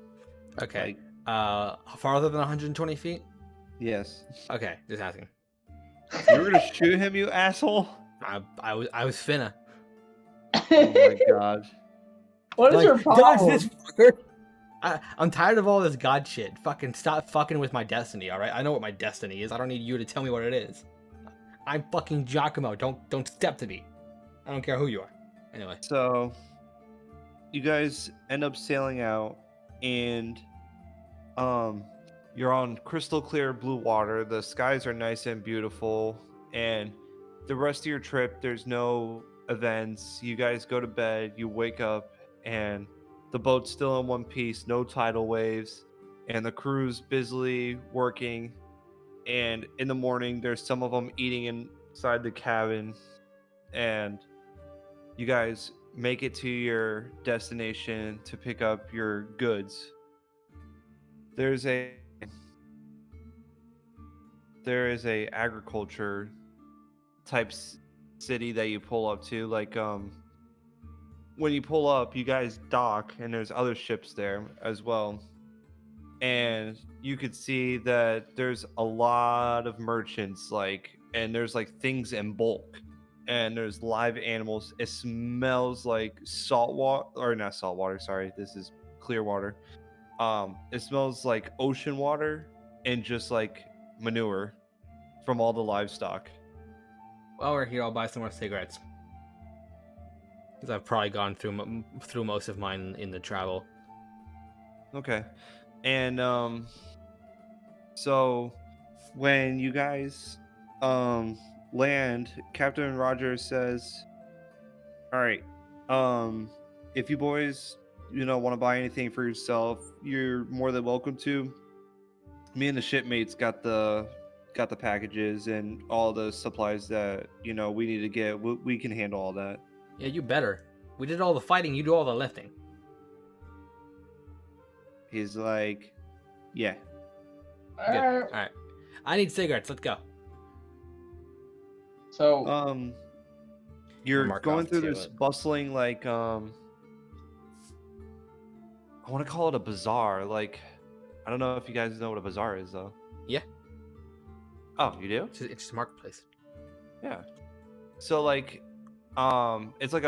Okay. Like, Farther than 120 feet? yes. Okay, just asking. You were gonna shoot him, you asshole? I was finna. Oh my god. What is your Dodge problem? this fucker. I'm tired of all this god shit. Fucking stop fucking with my destiny, all right? I know what my destiny is. I don't need you to tell me what it is. I'm fucking Jockamo. Don't step to me. I don't care who you are. Anyway. So, you guys end up sailing out, and you're on crystal clear blue water. The skies are nice and beautiful, and the rest of your trip, there's no events. You guys go to bed, you wake up, and the boat's still in one piece, no tidal waves, and the crew's busily working. And in the morning, there's some of them eating inside the cabin, and you guys make it to your destination to pick up your goods. There's a there is a agriculture type city that you pull up to. Like when you pull up, you guys dock, and there's other ships there as well. And you could see that there's a lot of merchants, and there's like things in bulk, and there's live animals. It smells like salt water, or not salt water, sorry, this is clear water. It smells like ocean water and just like manure from all the livestock. While we're here, I'll buy some more cigarettes. Because I've probably gone through most of mine in the travel. Okay. And so when you guys land, Captain Rogers says, "All right, if you boys, want to buy anything for yourself, you're more than welcome to. Me and the shipmates got the packages and all the supplies that we need to get. We can handle all that." Yeah, you better. We did all the fighting, you do all the lifting. He's like, "Yeah." Good. Alright. Alright. I need cigarettes, let's go. So You're mark going off through to this it. bustling, I want to call it a bazaar. Like, I don't know if you guys know what a bazaar is, though. Yeah. Oh, you do? It's just a marketplace. Yeah. So it's like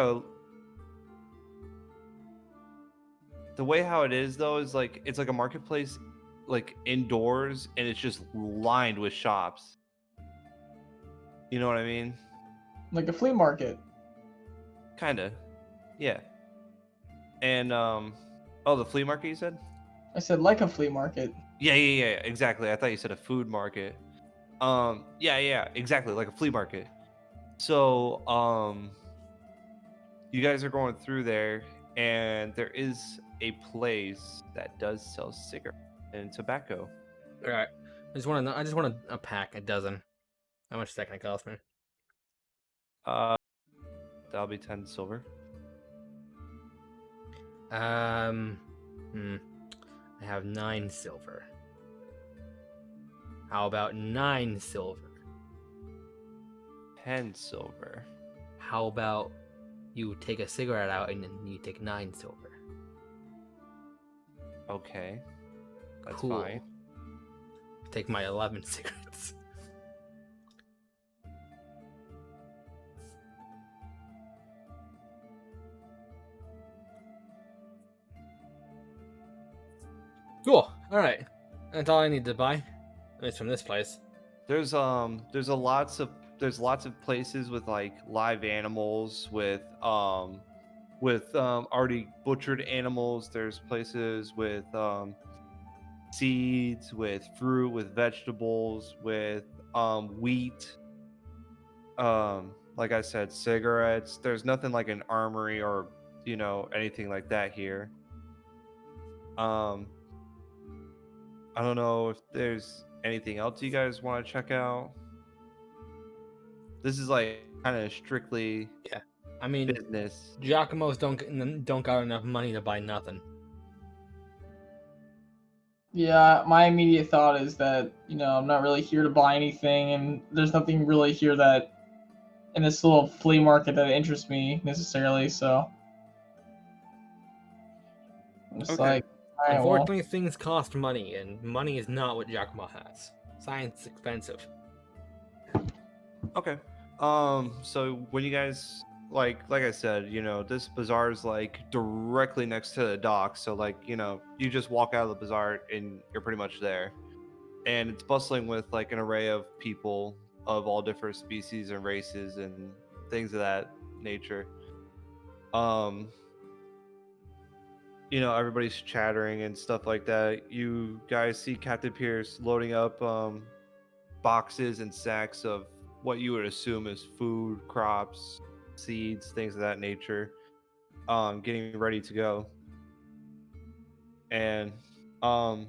the way how it is though is like it's like a marketplace, like indoors, and it's just lined with shops. You know what I mean? like a flea market. Kinda. Yeah. And the flea market you said? I said like a flea market. Yeah, exactly. I thought you said a food market. Yeah, exactly, like a flea market. So, you guys are going through there, and there is a place that does sell cigarettes and tobacco. Alright. I just want a pack, a dozen. How much is that gonna cost me? That'll be 10 silver. I have 9 silver. How about 9 silver? 10 silver. How about you take a cigarette out and then you take 9 silver? Okay. That's Cool. fine. Take my 11 cigarettes. Cool. All right. That's all I need to buy. At least from this place. There's lots of places with like live animals with already butchered animals. There's places with seeds, with fruit, with vegetables, with wheat. Like I said, cigarettes. There's nothing like an armory or anything like that here. Um, I don't know if there's anything else you guys want to check out. This is like kind of strictly Yeah, I mean, business. Giacomo's don't got enough money to buy nothing. Yeah, my immediate thought is that, I'm not really here to buy anything, and there's nothing really here that in this little flea market that interests me necessarily, so I'm just Okay. like, alright, well. Unfortunately, things cost money, and money is not what Giacomo has. Science is expensive. Okay. So when you guys like I said, this bazaar is like directly next to the dock. So like, you just walk out of the bazaar and you're pretty much there. And it's bustling with like an array of people of all different species and races and things of that nature. Um, everybody's chattering and stuff like that. You guys see Captain Pierce loading up boxes and sacks of what you would assume is food, crops, seeds, things of that nature, getting ready to go. And um,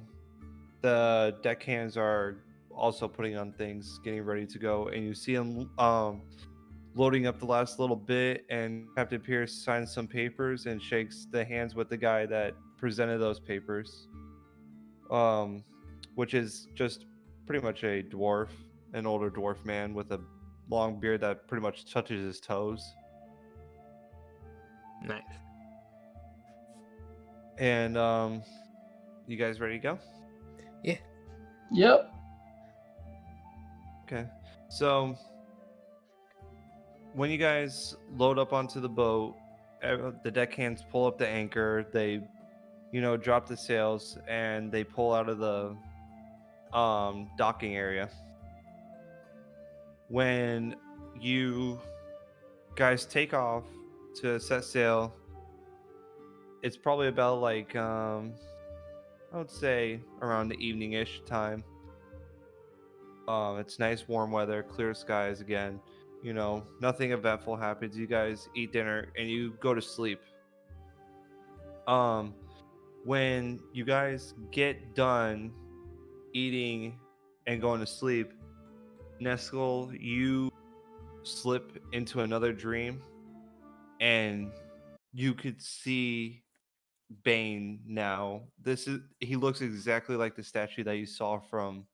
the deckhands are also putting on things, getting ready to go. And you see them loading up the last little bit, and Captain Pierce signs some papers and shakes the hands with the guy that presented those papers, um, which is just pretty much a dwarf, an older dwarf man with a long beard that pretty much touches his toes. Nice. And you guys ready to go? Yeah. Yep. Okay. So when you guys load up onto the boat, the deckhands pull up the anchor. They, drop the sails and they pull out of the docking area. When you guys take off to set sail, it's probably about like I would say around the evening-ish time. It's nice warm weather, clear skies again. Nothing eventful happens. You guys eat dinner and you go to sleep. Um, when you guys get done eating and going to sleep, Nestle, you slip into another dream and you could see Bane now. He looks exactly like the statue that you saw from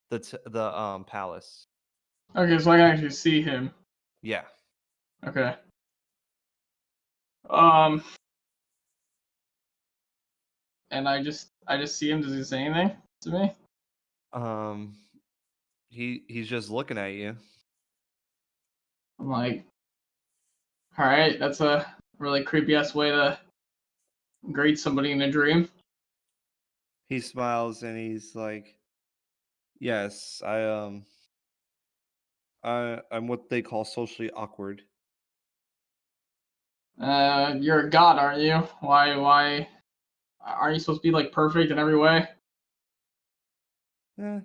the palace. Okay, so I can actually see him. Yeah. Okay. Um, and I just see him. Does he say anything to me? Um he's just looking at you. I'm like, all right, that's a really creepy ass way to greet somebody in a dream. He smiles and he's like, "Yes, I'm what they call socially awkward." You're a god, aren't you? Why aren't you supposed to be like perfect in every way? Eh,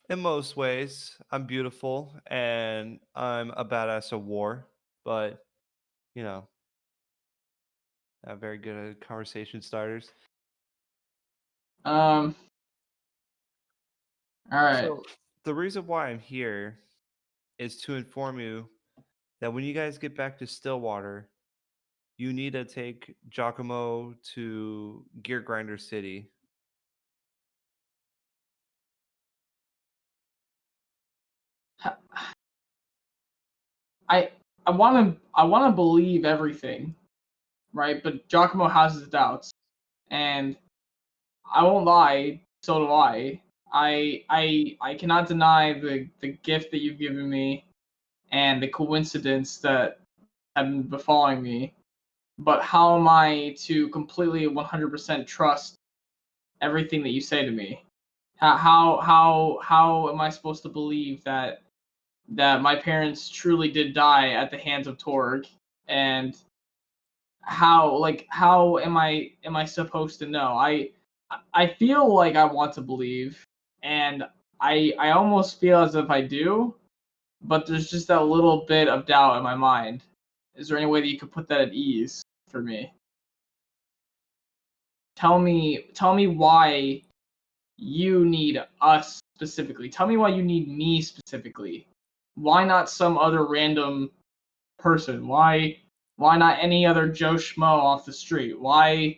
in most ways, I'm beautiful and I'm a badass of war, but you know, not very good at conversation starters. Um, all right. So the reason why I'm here is to inform you that when you guys get back to Stillwater, you need to take Jockamo to Gear Grinder City. I I want to believe everything, right? But Giacomo has his doubts, and I won't lie. So do I. I cannot deny the gift that you've given me and the coincidence that have been befalling me. But how am I to completely 100% trust everything that you say to me? How am I supposed to believe that my parents truly did die at the hands of Torg, and how am I supposed to know? I feel like I want to believe, and I almost feel as if I do, but there's just that little bit of doubt in my mind. Is there any way that you could put that at ease for me? Tell me why you need us specifically. Tell me why you need me specifically. Why not some other random person? Why not any other Joe Schmo off the street? Why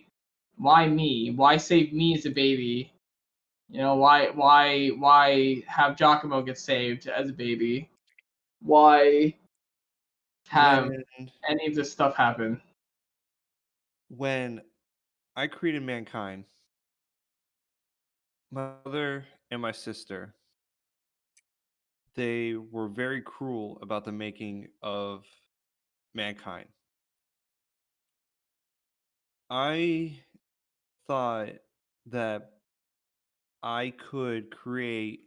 me? Why save me as a baby? You know, why have Jockamo get saved as a baby? Why have When any of this stuff happen? when I created mankind, my mother and my sister, they were very cruel about the making of mankind. I thought that I could create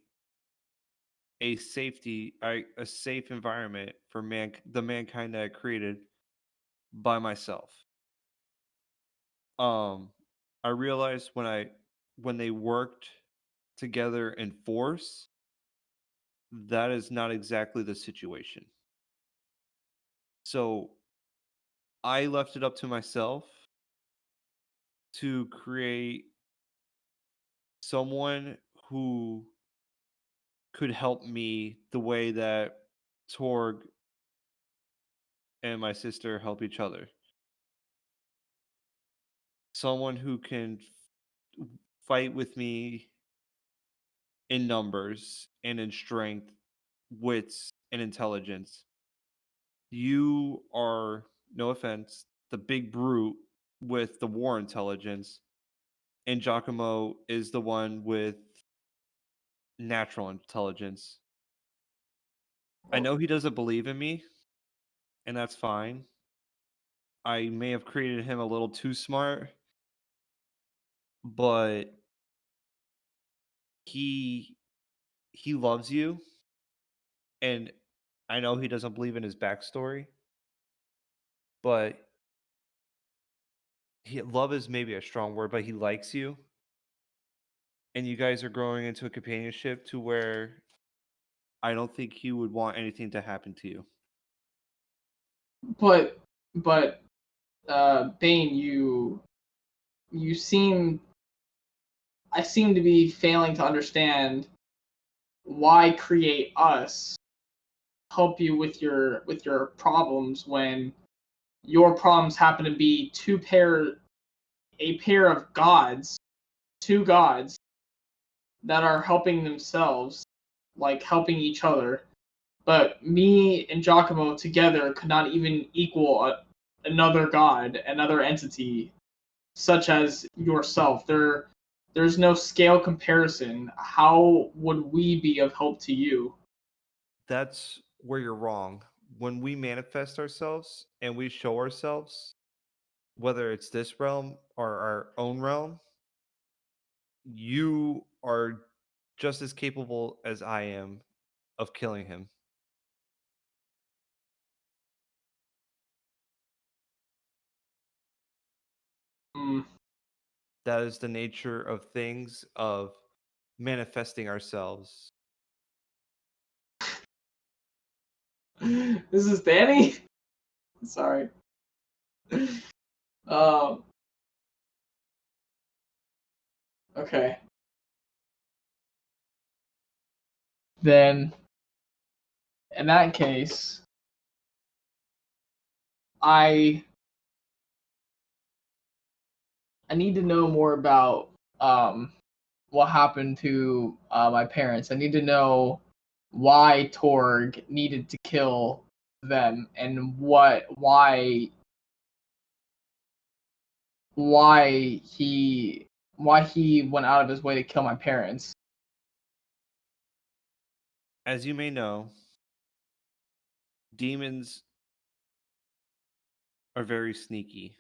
a safe environment for the mankind that I created by myself. Um, I realized when they worked together in force, that is not exactly the situation. So I left it up to myself to create someone who could help me the way that Torg and my sister help each other. Someone who can fight with me in numbers and in strength, wits, and intelligence. You are, no offense, the big brute with the war intelligence, and Giacomo is the one with natural intelligence. I know he doesn't believe in me, and that's fine. I may have created him a little too smart, but he he loves you, and I know he doesn't believe in his backstory, but love is maybe a strong word, but he likes you, and you guys are growing into a companionship to where I don't think he would want anything to happen to you. But but Bane, you seem I seem to be failing to understand why create us help you with your problems when your problems happen to be a pair of gods, two gods that are helping themselves, like helping each other. But me and Giacomo together could not even equal another god, another entity such as yourself. There's no scale comparison. How would we be of help to you? That's where you're wrong. When we manifest ourselves and we show ourselves, whether it's this realm or our own realm, you are just as capable as I am of killing him. Hmm. That is the nature of things of manifesting ourselves. This is Danny. Sorry. Um. Okay. Then, in that case, I I need to know more about what happened to my parents. I need to know why Torg needed to kill them and why why he went out of his way to kill my parents. As you may know, demons are very sneaky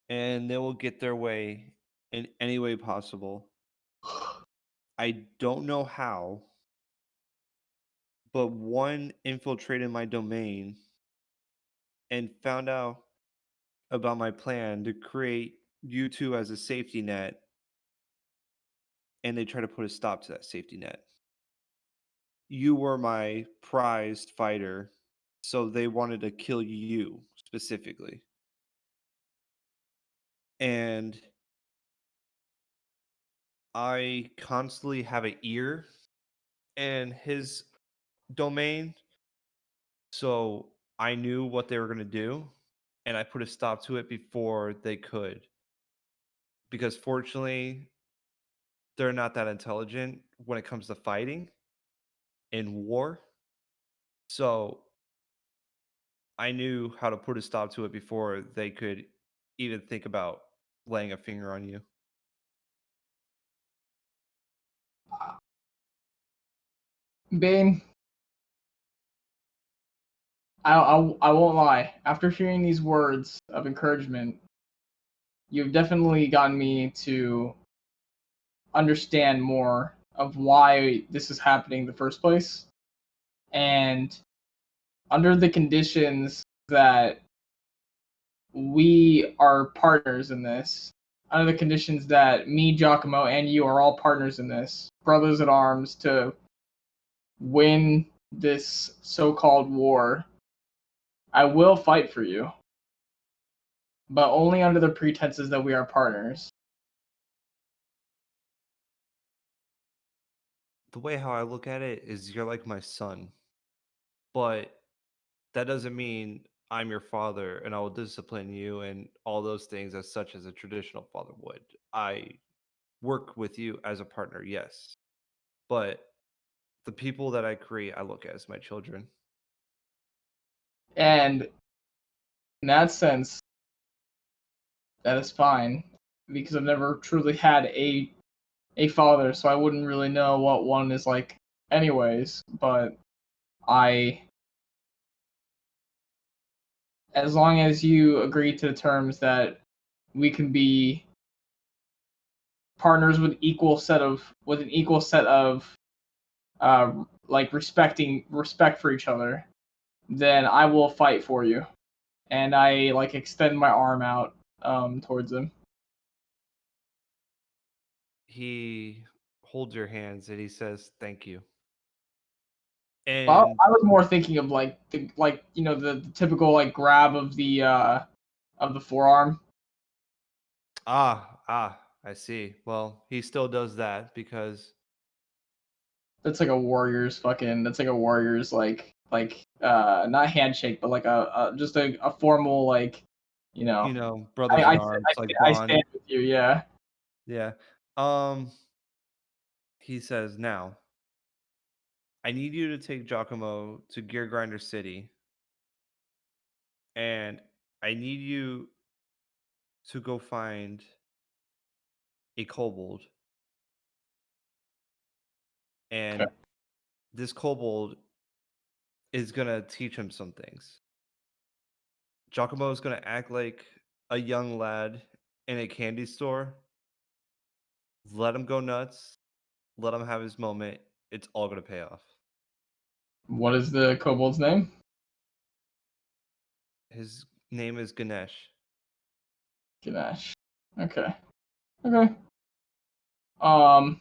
and they will get their way in any way possible. I don't know how, but one infiltrated my domain and found out about my plan to create you two as a safety net, and they try to put a stop to that safety net. You were my prized fighter, so they wanted to kill you specifically. and I constantly have an ear in his domain, so I knew what they were going to do, and I put a stop to it before they could. Because fortunately, they're not that intelligent when it comes to fighting in war. So I knew how to put a stop to it before they could even think about laying a finger on you. Bane, I won't lie. After hearing these words of encouragement, you've definitely gotten me to understand more of why this is happening in the first place. And under the conditions that we are partners in this, under the conditions that me, Jockamo, and you are all partners in this, brothers at arms to win this so-called war, I will fight for you, but only under the pretenses that we are partners. The way how I look at it is you're like my son, but that doesn't mean I'm your father and I will discipline you and all those things as such as a traditional father would. I work with you as a partner, yes, but the people that I create, I look at as my children. And in that sense, that is fine because I've never truly had a father, so I wouldn't really know what one is like anyways, but I as long as you agree to the terms that we can be partners with an equal set of like respect for each other, then I will fight for you. And I like extend my arm out towards him. He holds your hands and he says, "Thank you." Well, And I was more thinking of like the typical like grab of the forearm. I see. Well, he still does that because That's like a warrior's fucking. That's like a warrior's not handshake, but like a just a formal like, you know. brothers in arms, like I stand bond. with you. Yeah. Yeah. Um, he says, "Now, I need you to take Giacomo to Gear Grinder City, and I need you to go find a kobold. Okay. And this kobold is gonna teach him some things. Giacomo is gonna act like a young lad in a candy store. Let him go nuts. Let him have his moment. It's all gonna pay off." What is the kobold's name? His name is Ganesh. Ganesh. Okay. Okay. Um,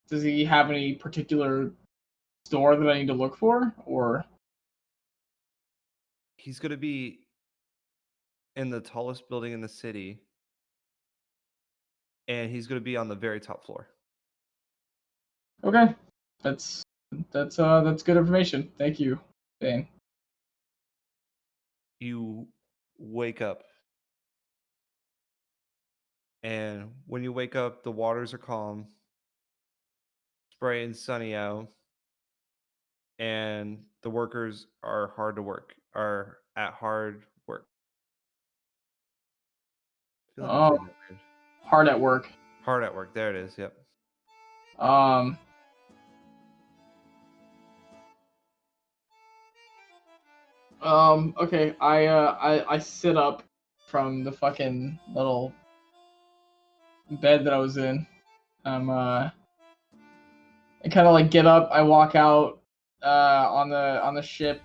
does he have any particular store that I need to look for, or He's gonna be in the tallest building in the city, and he's gonna be on the very top floor. okay? That's that's good information. Thank you, Dane. You wake up, and when you wake up, the waters are calm, it's bright and sunny out, and the workers are hard to work, are at hard work. I feel like I'm Um, saying that weird. hard at work. Hard at work. There it is. Yep. Um, okay. I sit up from the fucking little bed that I was in. I kind of like get up. I walk out on the ship.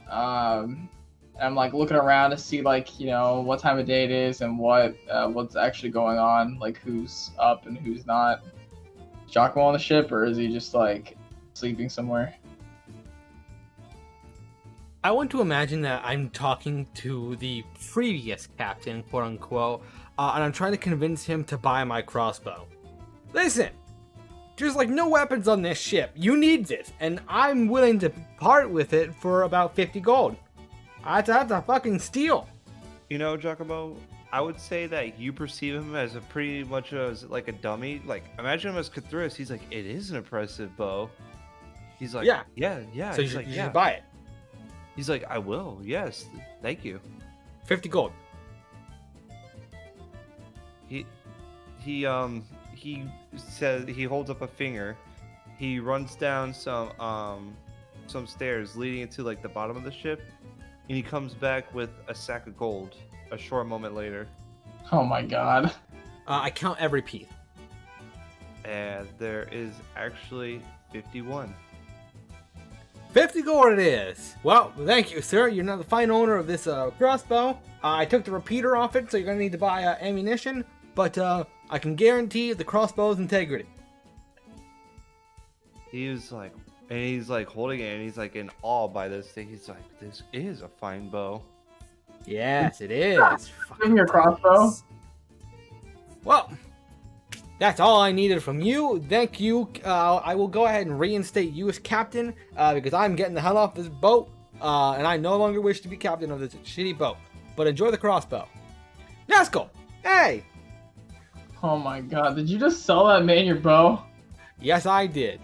And I'm like looking around to see like what time of day it is and what's actually going on, like who's up and who's not. Is Jockamo on the ship, or is he just like sleeping somewhere? I want to imagine that I'm talking to the previous captain, quote unquote, and I'm trying to convince him to buy my crossbow. Listen, there's like no weapons on this ship. You need this, and I'm willing to part with it for about 50 gold. That's a fucking steal. You know, Jockamo, I would say that you perceive him as a pretty much as like a dummy. Like, imagine him as Cthulhu. He's like, it is an impressive bow. He's like, Yeah. yeah. So He's you like, should buy it. He's like, I will. Yes, thank you. 50 gold. He says, he holds up a finger. He runs down some stairs leading into like the bottom of the ship, and he comes back with a sack of gold a short moment later. Oh my god. I count every piece. And there is actually 51. 50 gold it is. Well, thank you, sir. You're now the fine owner of this crossbow. I took the repeater off it, so you're gonna need to buy ammunition. But I can guarantee the crossbow's integrity. He's like holding it, and he's like in awe by this thing. He's like, this is a fine bow. Yes, it is. Bring your crossbow. Well, that's all I needed from you. Thank you. I will go ahead and reinstate you as captain because I'm getting the hell off this boat, and I no longer wish to be captain of this shitty boat. But enjoy the crossbow. Let's go. Hey. Oh my god, did you just sell that man your bow? Yes, I did.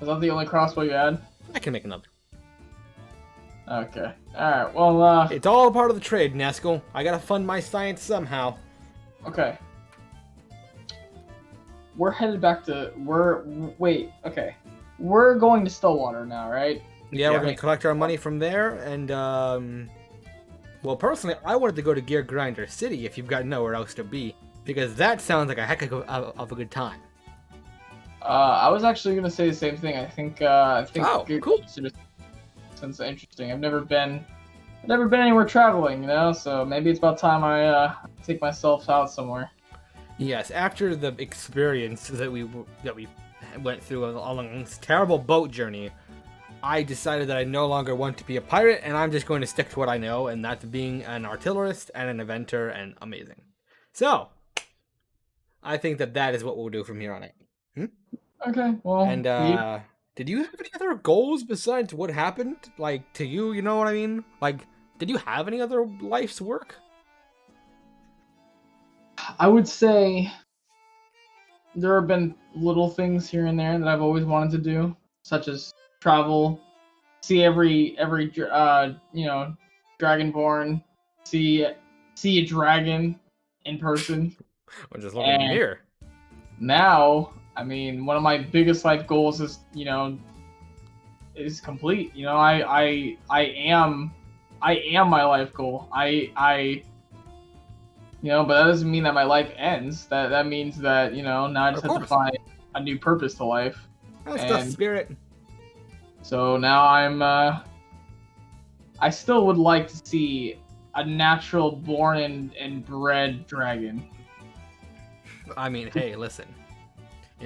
Was that the only crossbow you had? I can make another. Okay. Alright, well, It's all a part of the trade, Nesco. I gotta fund my science somehow. okay. We're headed back to, wait, okay. We're going to Stillwater now, right? Yeah, we're Yeah. gonna collect our money from there, and well, personally, I wanted to go to Gear Grinder City if you've got nowhere else to be, because that sounds like a heck of a good time. I was actually gonna say the same thing. I think Oh, cool. Sounds interesting. I've never been anywhere traveling, you know. So maybe it's about time I take myself out somewhere. Yes, after the experience that we went through along this terrible boat journey, I decided that I no longer want to be a pirate, and I'm just going to stick to what I know, and that's being an artillerist and an inventor, and amazing. So, I think that is what we'll do from here on out. Okay. Well. And did you have any other goals besides what happened, like to you? You know what I mean? Like, did you have any other life's work? I would say there have been little things here and there that I've always wanted to do, such as travel, see every dragonborn, see a dragon in person. Or just looking here? Now, I mean, one of my biggest life goals is complete. You know, I am my life goal. But that doesn't mean that my life ends. That means that, now I just have to find a new purpose to life. That's the spirit. So now I still would like to see a natural born and bred dragon. I mean, hey, listen.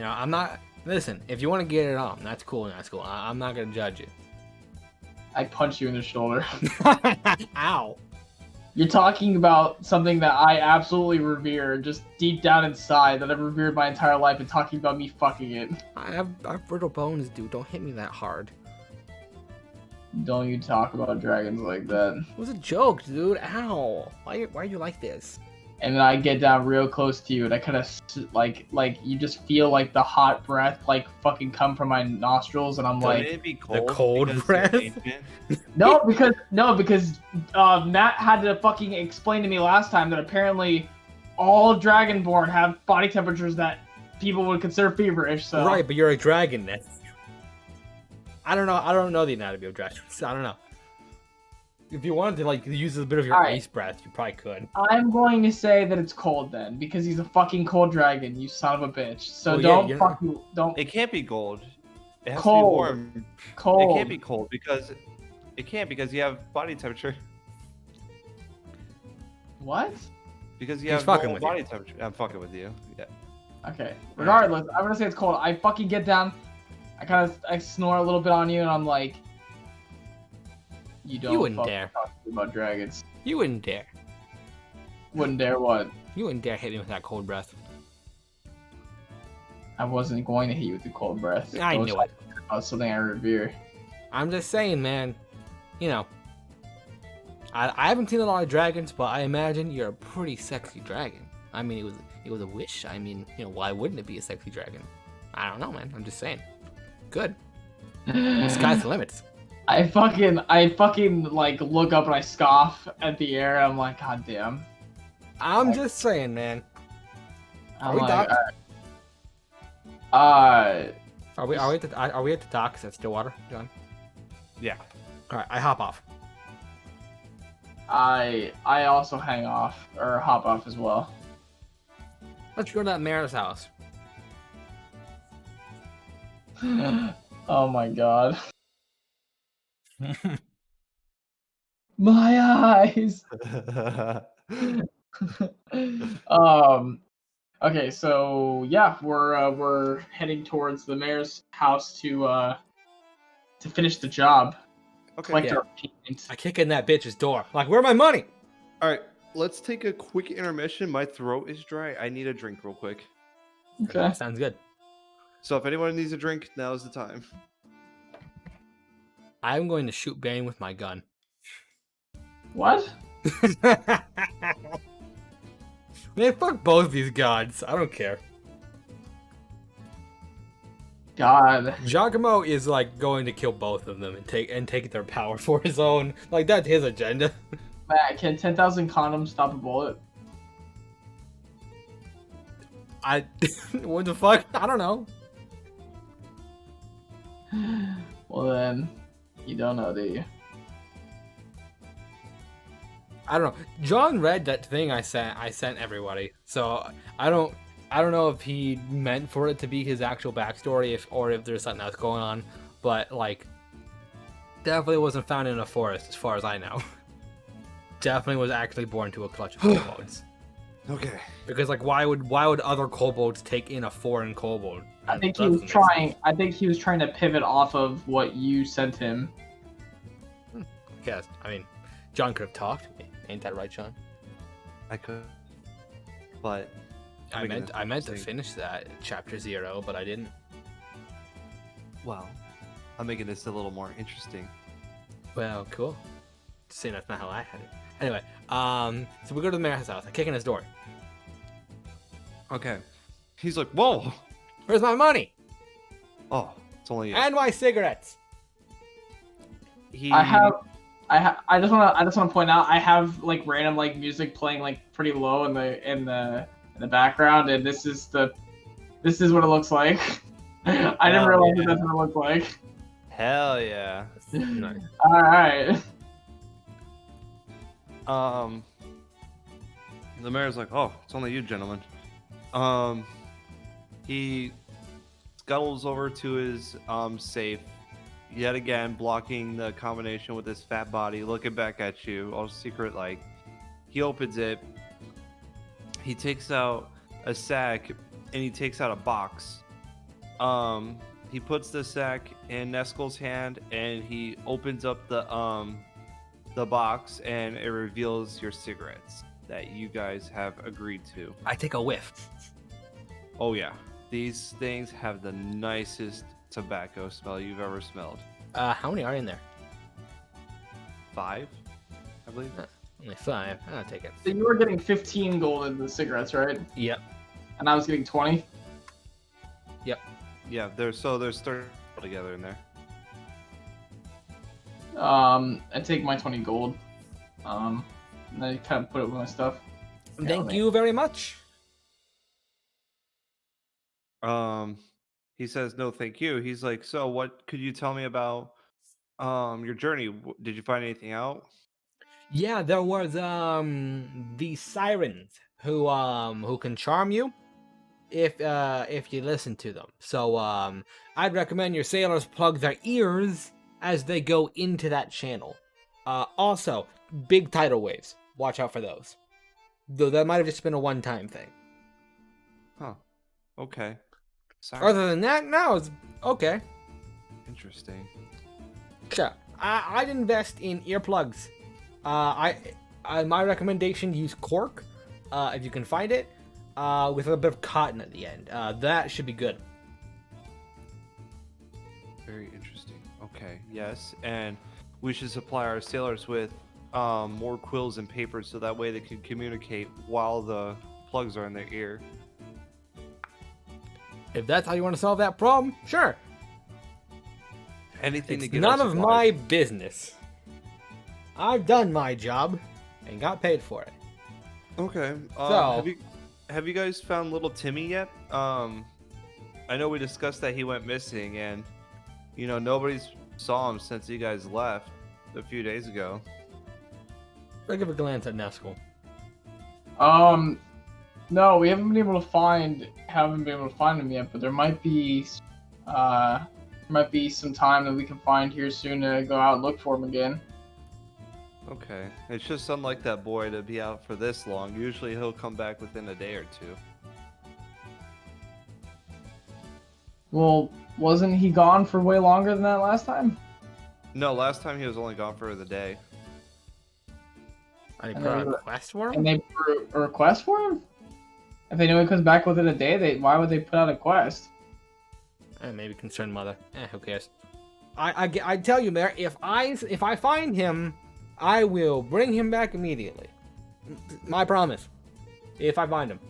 I'm not. Listen, if you want to get it on, that's cool. I'm not gonna judge you. I punch you in the shoulder. Ow. You're talking about something that I absolutely revere, just deep down inside, that I've revered my entire life, and talking about me fucking it. I have brittle bones, dude. Don't hit me that hard. Don't you talk about dragons like that. It was a joke, dude. Ow. Why are you like this? And then I get down real close to you, and I kind of like you just feel like the hot breath like fucking come from my nostrils, and I'm Don't like, it be cold the cold because breath? you're ancient? no, because Matt had to fucking explain to me last time that apparently all dragonborn have body temperatures that people would consider feverish. So Right, but you're a dragon, then. I don't know the anatomy of dragons. I don't know. If you wanted to use a bit of your Alright. ice breath, you probably could. I'm going to say that it's cold then, because he's a fucking cold dragon, you son of a bitch. So Well, don't yeah, don't It can't be gold. It has Cold. to be warm. cold. It can't be cold because you have body temperature. What? Because you He's have fucking normal with you. body temperature. I'm fucking with you. Yeah. Okay. Regardless, I'm gonna say it's cold. I fucking get down. I snore a little bit on you, and I'm like, you don't wouldn't fucking dare. talk to me about dragons. You wouldn't dare. Wouldn't dare what? You wouldn't dare hit me with that cold breath. I wasn't going to hit you with the cold breath. I knew it. About something I revere. I'm just saying, man. You know, I haven't seen a lot of dragons, but I imagine you're a pretty sexy dragon. I mean, it was a wish. I mean, you know, why wouldn't it be a sexy dragon? I don't know, man. I'm just saying. Good. Sky's the limits. I fucking like look up and I scoff at the air. I'm like, God damn. I'm just saying, man. I'm we like, docked? Are we at the docks at Stillwater, John? Yeah. All right, I hop off. I also hang off or hop off as well. Let's go to that mayor's house. Oh my god. My eyes. Okay, so yeah, we're heading towards the mayor's house to finish the job. Okay. Collect yeah. our payment. I kick in that bitch's door. Like, where's my money? All right. Let's take a quick intermission. My throat is dry. I need a drink real quick. Okay. Sounds good. So if anyone needs a drink, now is the time. I'm going to shoot Bane with my gun. What? Man, fuck both these gods. I don't care. God. Jockamo is like going to kill both of them and take their power for his own. Like, that's his agenda. Matt, can 10,000 condoms stop a bullet? What the fuck? I don't know. Well then, you don't know, do you? I don't know. John read that thing I sent everybody. So I don't know if he meant for it to be his actual backstory or if there's something else going on. But like, definitely wasn't found in a forest as far as I know. Definitely was actually born to a clutch of kobolds. Okay. Because like, why would other kobolds take in a foreign kobold? I think That he was doesn't make trying. sense. I think he was trying to pivot off of what you sent him. Yes, I mean, John could have talked to me. Ain't that right, John? I could, but I making meant this to interesting. finish that chapter 0, but I didn't. Well, I'm making this a little more interesting. Well, cool. See, that's not how I had it. Anyway, so we go to the mayor's house. I kick in his door. Okay. He's like, whoa. Where's my money? Oh, it's only you. And my cigarettes. He. I just want to point out I have like random like music playing like pretty low in the background, and this is what it looks like. I didn't Hell realize yeah. that's what it looked like. Hell yeah. Nice. All right. The mayor's like, oh, it's only you, gentlemen. He scuttles over to his safe, yet again blocking the combination with his fat body, looking back at you, all secret like. He opens it. He takes out a sack and he takes out a box. He puts the sack in Neskel's hand and he opens up the box and it reveals your cigarettes that you guys have agreed to. I take a whiff. Oh yeah, these things have the nicest tobacco smell you've ever smelled. How many are in there? 5, I believe. Only 5. I'll take it. So you were getting 15 gold in the cigarettes, right? Yep. And I was getting 20. Yeah, there's 30 together in there. I take my 20 gold. And I kind of put it with my stuff. Thank you very much. He says no, thank you. He's like, so what could you tell me about your journey? Did you find anything out? Yeah, there was the sirens who can charm you if you listen to them. So I'd recommend your sailors plug their ears as they go into that channel. Also, big tidal waves. Watch out for those. Though that might have just been a one-time thing. Huh. Okay. Sorry. Other than that, no, it's okay. Interesting. Sure. I'd invest in earplugs. My recommendation: use cork. if you can find it, with a bit of cotton at the end. That should be good. Very interesting. Okay, yes, and we should supply our sailors with more quills and papers so that way they can communicate while the plugs are in their ear. If that's how you want to solve that problem, sure. Anything to It's get none our of supplies. my business. I've done my job and got paid for it. Okay. So- have you guys found little Timmy yet? I know we discussed that he went missing, and nobody's saw him since you guys left a few days ago. I give a glance at Neskel. No, we haven't been able to find him yet, but there might be some time that we can find here soon to go out and look for him again. Okay. It's just unlike that boy to be out for this long. Usually he'll come back within a day or two. Well, wasn't he gone for way longer than that last time? No, last time he was only gone for the day. I And put they out a were- request for him? And they put a request for him? If they know he comes back within a day, why would they put out a quest? Maybe concerned mother. Who cares? I tell you, Mayor, if I find him, I will bring him back immediately. My promise. If I find him.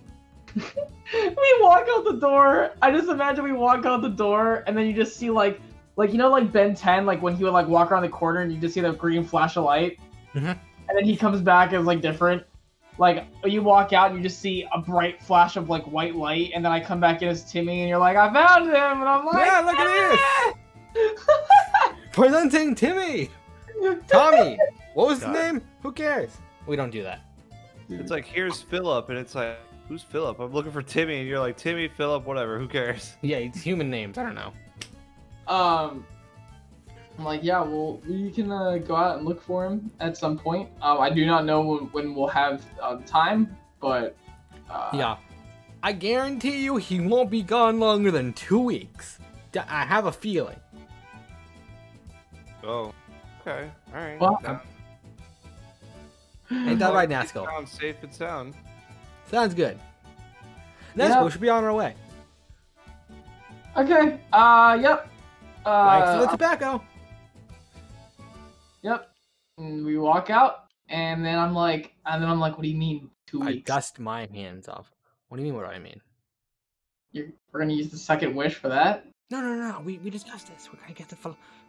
We walk out the door. I just imagine we walk out the door, and then you just see like Ben 10, like when he would like walk around the corner, and you just see the green flash of light, Mhm. and then he comes back as like different. Like you walk out, and you just see a bright flash of like white light, and then I come back in as Timmy, and you're like, I found him, and I'm like, Yeah, look at this! Presenting Timmy! Tommy! What was his God. name? Who cares? We don't do that. It's like, here's Philip, and it's like, who's Philip? I'm looking for Timmy, and you're like, Timmy, Philip, whatever, who cares? Yeah, it's human names. I don't know. I'm like, yeah, well, we can go out and look for him at some point. I do not know when we'll have time, but Yeah. I guarantee you he won't be gone longer than 2 weeks. I have a feeling. Oh, okay, all right. Well, Ain't that right, Nasco? Sounds safe and sound. Sounds good. Yeah. Nasco, we should be on our way. Okay. Yep. Thanks for the tobacco. Yep. And we walk out, and then I'm like, what do you mean 2 I weeks? dust my hands off. What do you mean? What do I mean? We're gonna use the second wish for that? No. We discussed this. We're gonna get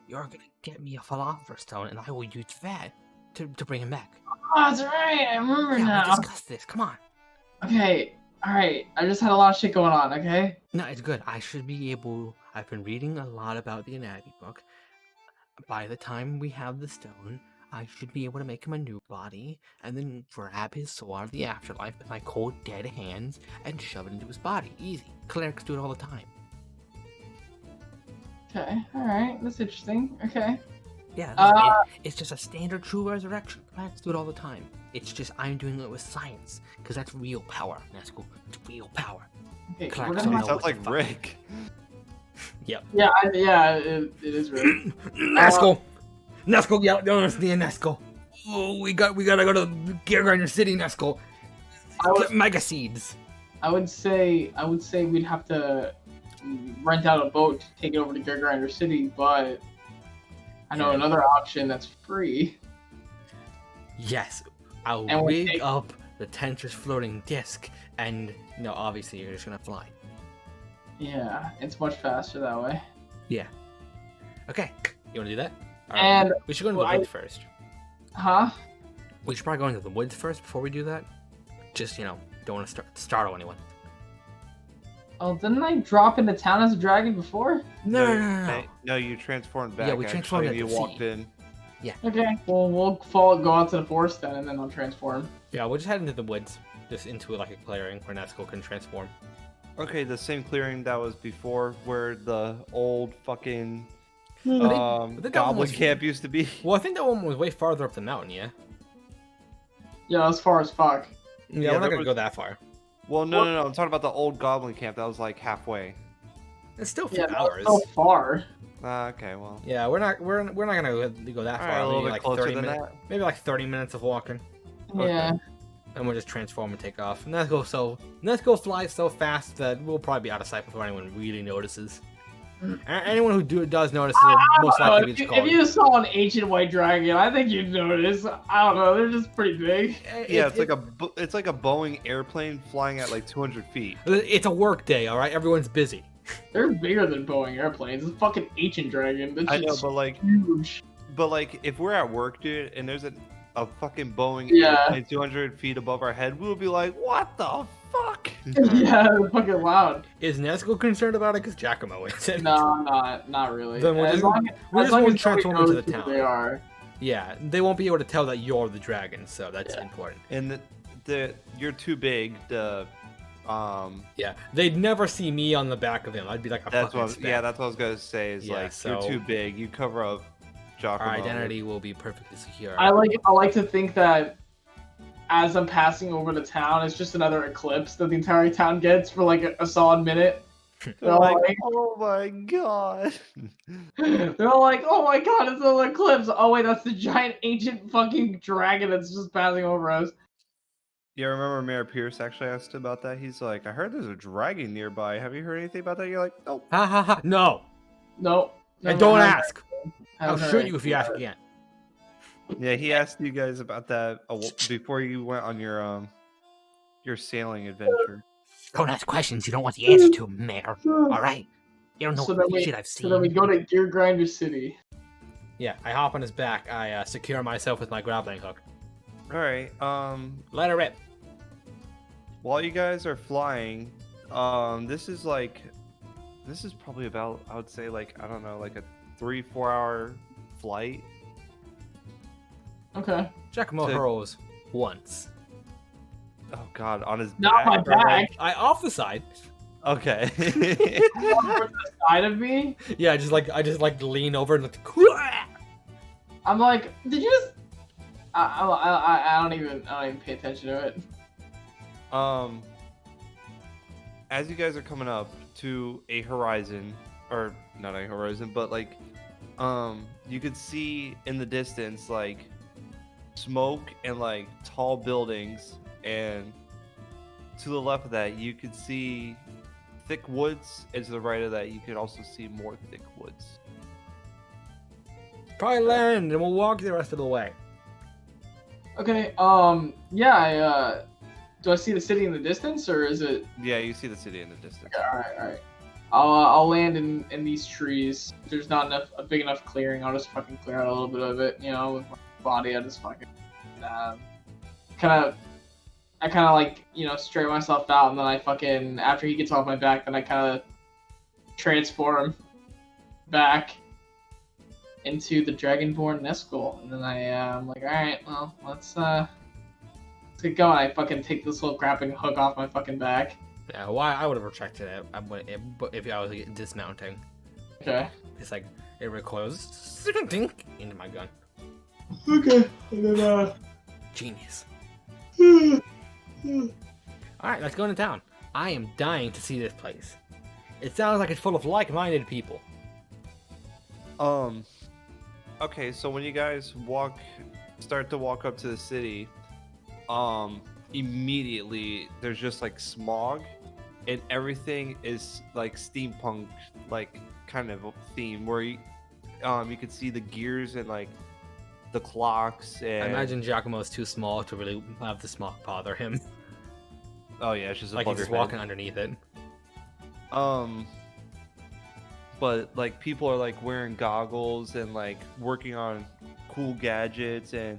You're gonna get me a philosopher's stone, and I will use that to bring him back. Oh, that's right. I remember Yeah, now. we discussed this. Come on. Okay. All right. I just had a lot of shit going on. Okay. No, it's good. I should be able. I've been reading a lot about the anatomy book. By the time we have the stone, I should be able to make him a new body, and then grab his soul out of the afterlife with my cold, dead hands and shove it into his body. Easy. Clerics do it all the time. Okay. All right. That's interesting. Okay. Yeah, it's just a standard true resurrection. Clerics do it all the time. It's just I'm doing it with science, because that's real power, Nesco. It's real power. Okay. Clark, We're so gonna no. have... Sounds what the like fuck? Rick. Yep. Yeah. It is really. Nesco! Nesco, yeah, don't understand, Nesco. Oh, we gotta go to Gear Grinder City, Nesco. Get mega seeds. I would say we'd have to rent out a boat to take it over to Gear Grinder City, but I know Yeah. another option that's free. Yes, I'll And we rig take- up the Tentress floating disc, and no, obviously you're just gonna fly. Yeah, it's much faster that way. Yeah. Okay, you wanna do that? And- we should go into well, the woods first. Huh? We should probably go into the woods first before we do that. Just don't want to startle anyone. Oh, didn't I drop into town as a dragon before? No. No, you transformed back. Yeah, we transformed actually, at when the you walked sea. in. Okay. Well, we'll go out to the forest then, and then I'll transform. Yeah, we'll just head into the woods, just into like a clearing where Nesco can transform. Okay, the same clearing that was before, where the old fucking I think that one goblin was- camp used to be. Well, I think that one was way farther up the mountain. Yeah. Yeah, as far as fuck. Yeah, Yeah, we're not there gonna was- go that far. Well, no. I'm talking about the old goblin camp that was like halfway. It's still a few Yeah, hours. that's so far. Okay, well. Yeah, we're not gonna go that All far. right, a little Maybe bit like closer 30 than minutes. that. Maybe like 30 minutes of walking. Yeah. and we'll just transform and take off. Nesco flies so fast that we'll probably be out of sight before anyone really notices. Anyone who does notice will most likely be just If called. you saw an ancient white dragon, I think you'd notice. I don't know, they're just pretty big. Yeah, it's like a Boeing airplane flying at like 200 feet. It's a work day, all right. Everyone's busy. They're bigger than Boeing airplanes. It's a fucking ancient dragon. That's I know, just but like, huge. if we're at work, dude, and there's a fucking Boeing Yeah. airplane 200 feet above our head, we'll be like, what the fuck? Yeah, they're fucking loud. Is Nesco concerned about it? Because Jockamo isn't. No, not really. Then As long as won't nobody transform into knows the who town. They are. Yeah, they won't be able to tell that you're the dragon, so that's important. And you're too big. Yeah, they'd never see me on the back of him. I'd be like a That's fucking what. speck. Yeah, that's what I was gonna say. Is Yeah, like so- you're too big. You cover up Jockamo. Our identity will be perfectly secure. I like to think that as I'm passing over the town, it's just another eclipse that the entire town gets for like a solid minute. They're like, oh my god. They're all like, oh my god, it's another eclipse. Oh wait, that's the giant ancient fucking dragon that's just passing over us. Yeah, remember Mayor Pierce actually asked about that. He's like, I heard there's a dragon nearby. Have you heard anything about that? You're like, nope. Ha ha ha! No, Nope. and Never don't heard ask. that. I'll Haven't shoot heard you if you anything ask again. Yeah, he asked you guys about that before you went on your sailing adventure. Don't ask questions you don't want the answer to, Mayor. about it. All right? You don't know So what then we- shit I've So then we seen. go to Gear Grinder City. Yeah, I hop on his back. I secure myself with my grappling hook. All right. Let her rip. While you guys are flying, this is probably about, I would say, like, I don't know, like a 3-4 hour flight. Okay. Jockamo So- hurls once. Oh god, on his Not my back. or, like- back. I off the side. Okay. On the side of me. Yeah, I just lean over and like, I'm like, did you just? I don't even pay attention to it. As you guys are coming up to a horizon, or not a horizon, but like, you could see in the distance like smoke and like tall buildings, and to the left of that you could see thick woods, and to the right of that you could also see more thick woods. probably land, and we'll walk the rest of the way. Okay. Yeah. Do I see the city in the distance, or is it? Yeah, you see the city in the distance. All right. I'll land in these trees. If there's not a big enough clearing, I'll just fucking clear out a little bit of it. You know, with my body, I just fucking I kind of like, you know, straighten myself out, and then I fucking, after he gets off my back, then I kind of transform back into the Dragonborn Neskull, and then I'm like, all right, well, let's get going. I fucking take this little grappling hook off my fucking back. Yeah, why I would have retracted it if I was dismounting. Okay. It's like it recoils into my gun. Okay. And then Genius. All right, let's go into town. I am dying to see this place. It sounds like it's full of like-minded people. Okay, so when you guys start to walk up to the city, immediately there's just like smog, and everything is like steampunk, like kind of a theme where you can see the gears and like the clocks. And I imagine Giacomo's too small to really have the smog bother him. oh yeah, it's just Like above he's your walking head. underneath it. But like people are like wearing goggles and like working on cool gadgets, and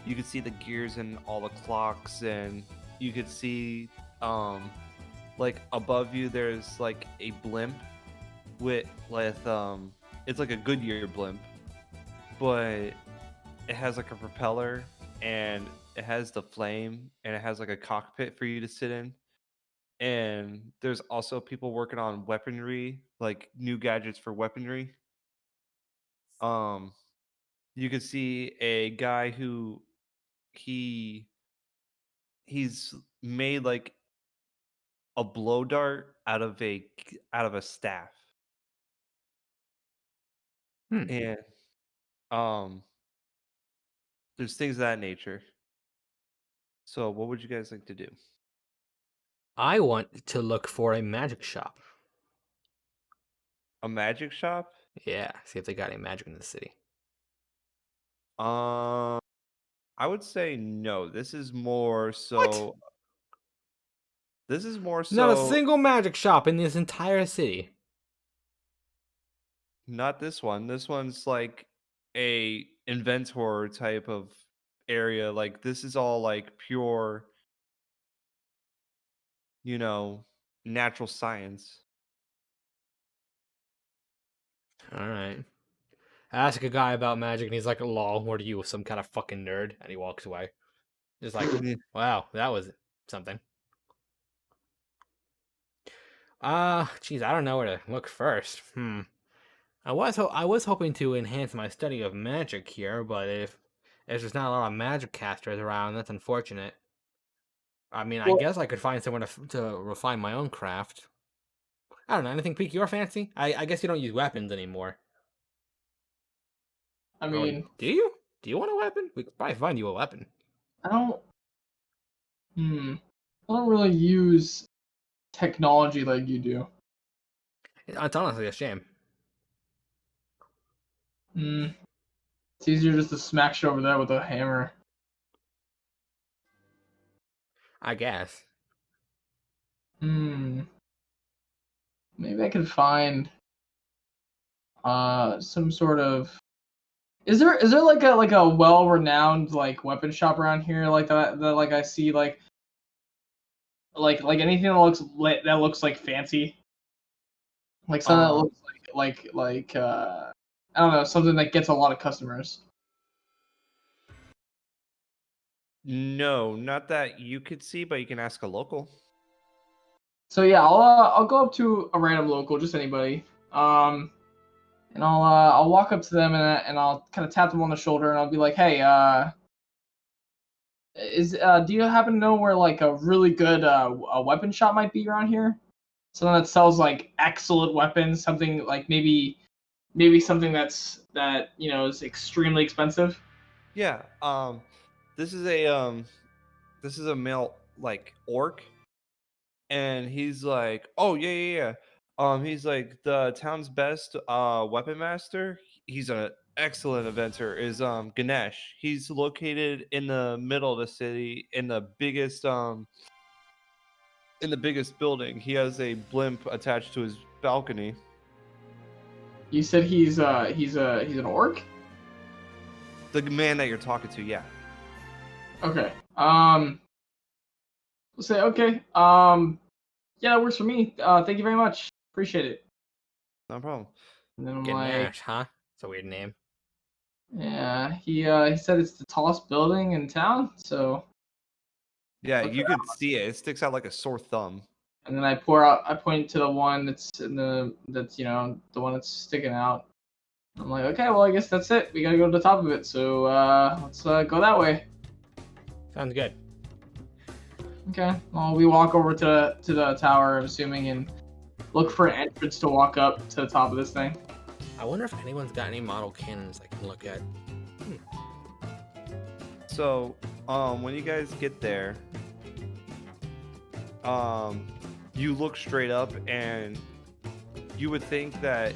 you could see the gears and all the clocks, and you could see like above you there's like a blimp with it's like a Goodyear blimp, but it has like a propeller, and it has the flame, and it has like a cockpit for you to sit in. And there's also people working on weaponry, like new gadgets for weaponry. You could see a guy who he's made like a blow dart out of a staff. Hmm. And there's things of that nature. So, what would you guys like to do? I want to look for a magic shop. A magic shop? Yeah, see if they got any magic in the city. Um, I would say no. This is more What? so. This is more Not a so. single magic shop in this entire city. Not this one. This one's like a inventor type of area. Like this is all like pure, you know, natural science. All right. I ask a guy about magic, and he's like, "Lol, what are you, some kind of fucking nerd?" And he walks away. Just like, wow, that was something. Geez, I don't know where to look first. I was hoping to enhance my study of magic here, but if there's not a lot of magic casters around, that's unfortunate. I mean, I Well, guess I could find someone to refine my own craft. I don't know. Anything pique your fancy? I guess you don't use weapons anymore. I Or mean, do you? Do you want a weapon? We could probably find you a weapon. I don't. Hmm. I don't really use technology like you do. It's honestly a shame. Hmm. It's easier just to smack shit over there with a hammer. I guess. Hmm. Maybe I could find some sort of. Is there like a well renowned like weapon shop around here like that like I see like anything that looks like fancy, like something that Um, looks I don't know, something that gets a lot of customers. no, not that you could see, but you can ask a local. So yeah, I'll go up to a random local, just anybody, and I'll walk up to them and I'll kind of tap them on the shoulder and I'll be like, hey, do you happen to know where like a really good a weapon shop might be around here? Something that sells like excellent weapons, something like maybe something that is extremely expensive. Yeah. This is a male like orc, and he's like, oh yeah, yeah, yeah. He's like the town's best weapon master. He's an excellent inventor. Is Ganesh. He's located in the middle of the city in the biggest building. He has a blimp attached to his balcony. You said he's an orc. The man that you're talking to, yeah. Okay. We'll say okay. Yeah, that works for me. Thank you very much. Appreciate it. No problem. And then I'm like, Ganache, huh? It's a weird name. yeah, he said it's the tallest building in town, so Yeah, look you could see it. It sticks out like a sore thumb. and then I point to the one that's the one that's sticking out. I'm like, okay, well I guess that's it. We gotta go to the top of it. So let's go that way. Sounds good. Okay. Well, we walk over to the tower, I'm assuming, and look for an entrance to walk up to the top of this thing. I wonder if anyone's got any model cannons I can look at. So, when you guys get there, you look straight up, and you would think that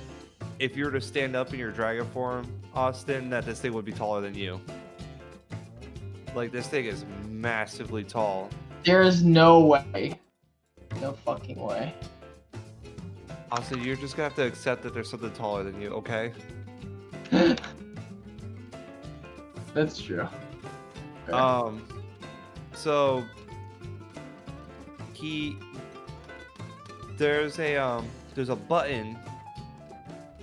if you were to stand up in your dragon form, Austin, that this thing would be taller than you. Like, this thing is massively tall. There is no way. No fucking way. Austin, you're just gonna have to accept that there's something taller than you, okay? That's true. Okay. So there's a button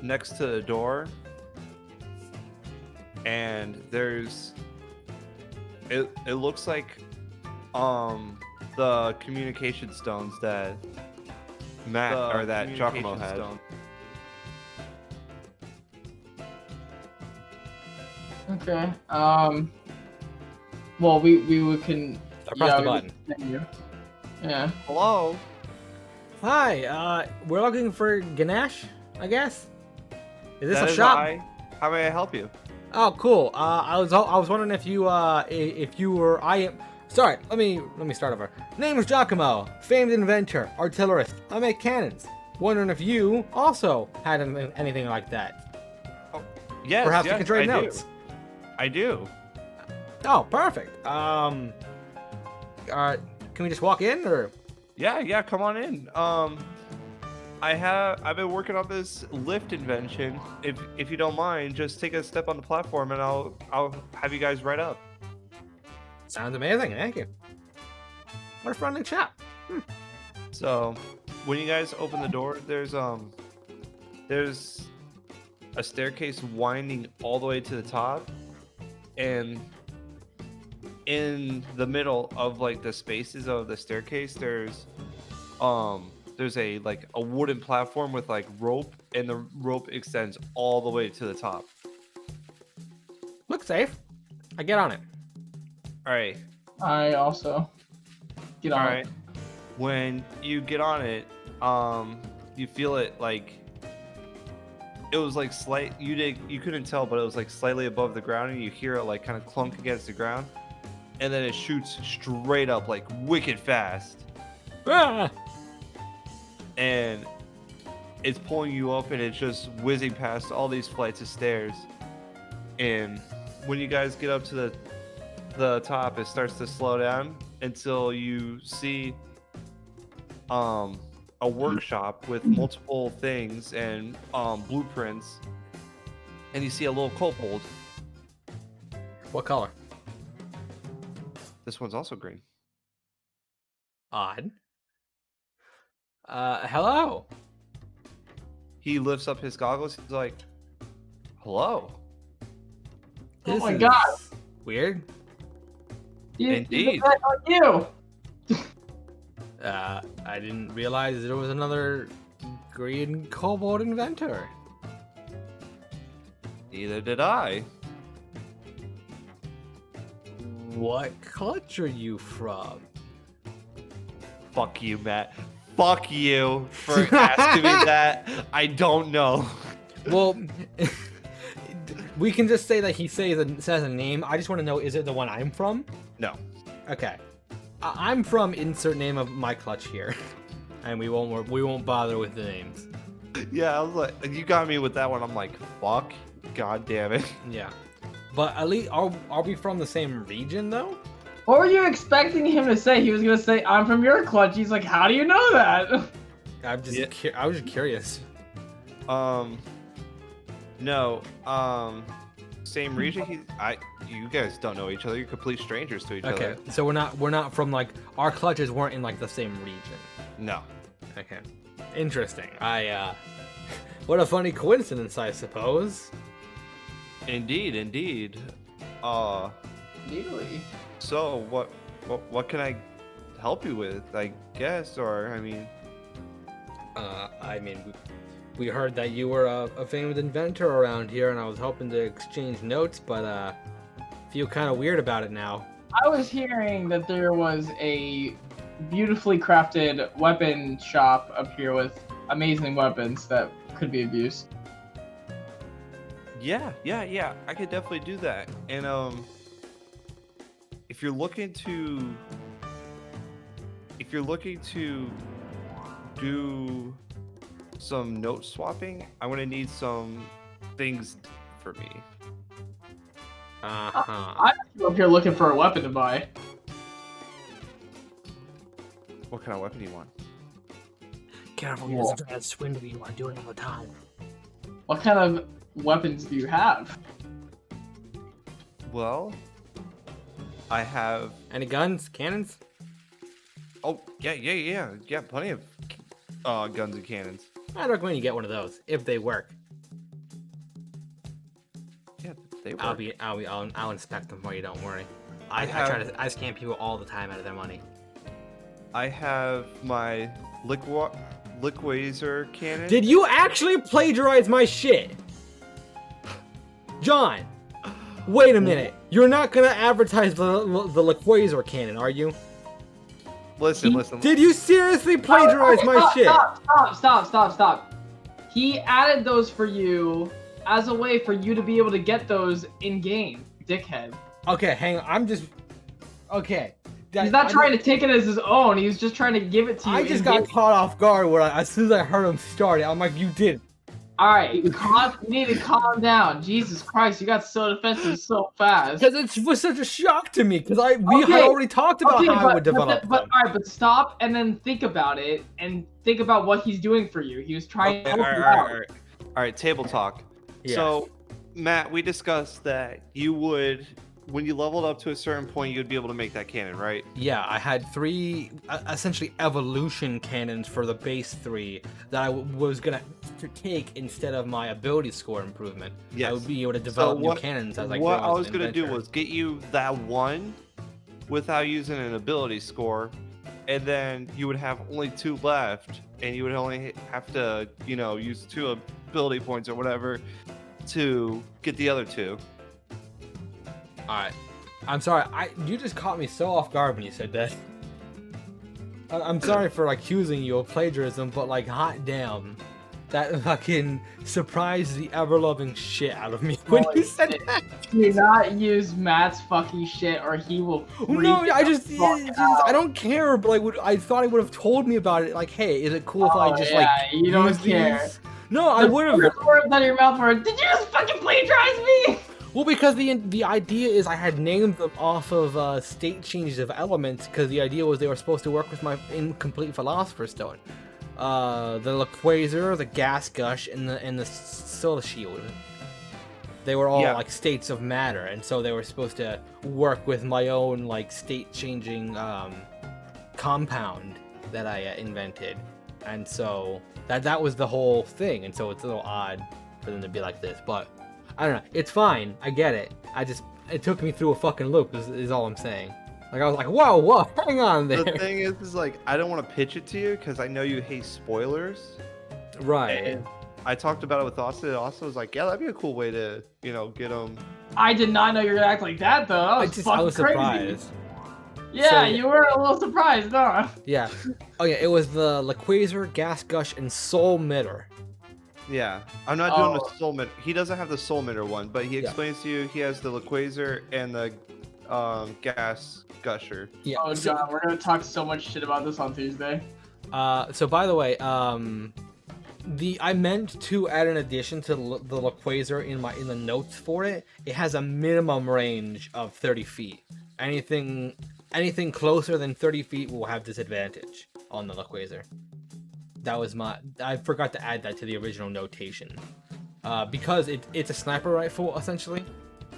next to the door, and it looks like the communication stones that Jockamo had. Okay. Well, we can. I pressed the button. Yeah. Hello? Hi, we're looking for Ganesh, I guess. Is this That a is shop? How may I help you? Oh, cool. I was wondering if you were Sorry, let me start over. Name is Jockamo, famed inventor, artillerist. I make cannons. Wondering if you also had anything like that. Oh, yes, Perhaps yes, you can trade I notes. do. I do. Oh, perfect. Can we just walk in, or? Yeah, come on in. I've been working on this lift invention. If you don't mind, just take a step on the platform and I'll have you guys right up. Sounds amazing. Thank you. What a friendly chap. So, when you guys open the door, there's a staircase winding all the way to the top, and in the middle of like the spaces of the staircase, there's a wooden platform with like rope, and the rope extends all the way to the top. Looks safe. I get on it. All right. I also get on All it. right. When you get on it, you feel it like it was like you couldn't tell, but it was like slightly above the ground, and you hear it like kind of clunk against the ground, and then it shoots straight up like wicked fast, Ah! and it's pulling you up, and it's just whizzing past all these flights of stairs. And when you guys get up to the top, it starts to slow down until you see a workshop with multiple things and blueprints, and you see a little kobold. What color? This one's also green. Odd. Hello. He lifts up his goggles. He's like, "Hello." Oh my is God. Weird. Indeed. You. I didn't realize there was another green kobold inventor. Neither did I. What clutch are you from? Fuck you, Matt. Fuck you for asking me that. I don't know. Well, we can just say that he says a name. I just want to know, is it the one I'm from? No. Okay. I'm from insert name of my clutch here, and we won't bother with the names. Yeah, I was like, you got me with that one. I'm like, fuck. God damn it. Yeah, but at least are we from the same region though? What were you expecting him to say? He was gonna say, "I'm from your clutch." He's like, "How do you know that?" I'm just Yeah. I was just curious. No. Same region. You guys don't know each other. You're complete strangers to each Okay, other. so we're not from like our clutches weren't in like the same region. No. Okay, interesting. What a funny coincidence, I suppose. Indeed. Really? So what can I help you with? I guess, or I mean. We heard that you were a famed inventor around here, and I was hoping to exchange notes, but feel kind of weird about it now. I was hearing that there was a beautifully crafted weapon shop up here with amazing weapons that could be of use. Yeah. I could definitely do that. And if you're looking to do some note swapping, I'm gonna need some things for me. I'm up here looking for a weapon to buy. What kind of weapon do you want? Careful, he doesn't try to swindle you. I do it all the time. What kind of weapons do you have? Well, I have. Any guns, cannons? Oh yeah. Plenty of guns and cannons. I'd recommend you get one of those if they work. Yeah, they work. I'll inspect them for you. Don't worry. I I scam people all the time out of their money. I have my liquizer cannon. Did you actually plagiarize my shit? John, wait a minute. You're not gonna advertise the Liquizer cannon, are you? Listen. Did you seriously plagiarize my shit? Stop. He added those for you as a way for you to be able to get those in game, dickhead. Okay, hang on. Okay. He's not trying to take it as his own. He's just trying to give it to you. I just got caught off guard when as soon as I heard him start it. I'm like, you did. All right, you need to calm down. Jesus Christ, you got so defensive so fast. Because it was such a shock to me. Because we had already talked about how I would develop them. All right, but stop and then think about it and think about what he's doing for you. He was trying to help you out. All right, table talk. Yes. So, Matt, we discussed that you would, when you leveled up to a certain point, you'd be able to make that cannon, right? Yeah, I had 3 essentially evolution cannons for the base 3 that I was gonna take instead of my ability score improvement. Yes. I would be able to develop new cannons as I What go I as was an gonna do inventor. was get you that one without using an ability score, and then you would have only 2 left, and you would only have to, use 2 ability points or whatever to get the other 2. Alright. I'm sorry, you just caught me so off guard when you said that. I'm sorry for accusing you of plagiarism, but like, hot damn. That fucking surprised the ever-loving shit out of me when you said that. Do not use Matt's fucking shit or he will No, I out. don't care, but like, I thought he would have told me about it. Like, hey, is it cool if I just you don't use care. these? No, I would have. Words out of your mouth were, did you just fucking plagiarize me? Well, because the idea is I had named them off of state changes of elements, because the idea was they were supposed to work with my incomplete Philosopher's Stone. The Laquaser, the Gas Gush, and the Soul Shield. They were all like states of matter, and so they were supposed to work with my own like state-changing compound that I invented, and so that was the whole thing. And so it's a little odd for them to be like this, but I don't know. It's fine. I get it. It took me through a fucking loop. Is all I'm saying. Like, I was like, whoa, hang on there. The thing is like, I don't want to pitch it to you because I know you hate spoilers. Right. And I talked about it with Austin. Austin was like, yeah, that'd be a cool way to, get them. I did not know you were gonna act like that, though. I was surprised. Yeah, So, you were a little surprised, huh? Yeah. Oh, yeah, it was the Laquaser, Gas Gush, and Soul Mitter. Yeah, I'm not doing the Soul Mitter. He doesn't have the Soul Mitter one, but he explains to you he has the Laquaser and the Gas Gusher. Yeah. Oh, John, we're gonna talk so much shit about this on Tuesday. So by the way, I meant to add an addition to the Laquaser in the notes for it. It has a minimum range of 30 feet. Anything closer than 30 feet will have disadvantage on the Laquaser. That was I forgot to add that to the original notation. Because it's a sniper rifle, essentially.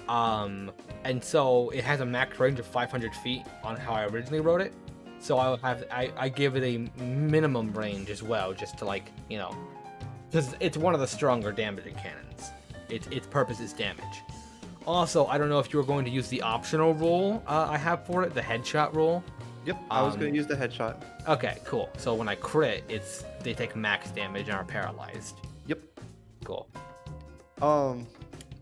And so it has a max range of 500 feet on how I originally wrote it. So I give it a minimum range as well, just to because it's one of the stronger damaging cannons. Its purpose is damage. Also, I don't know if you were going to use the optional roll I have for it, the headshot roll. Yep, I was going to use the headshot. Okay, cool. So when I crit, they take max damage and are paralyzed. Yep. Cool.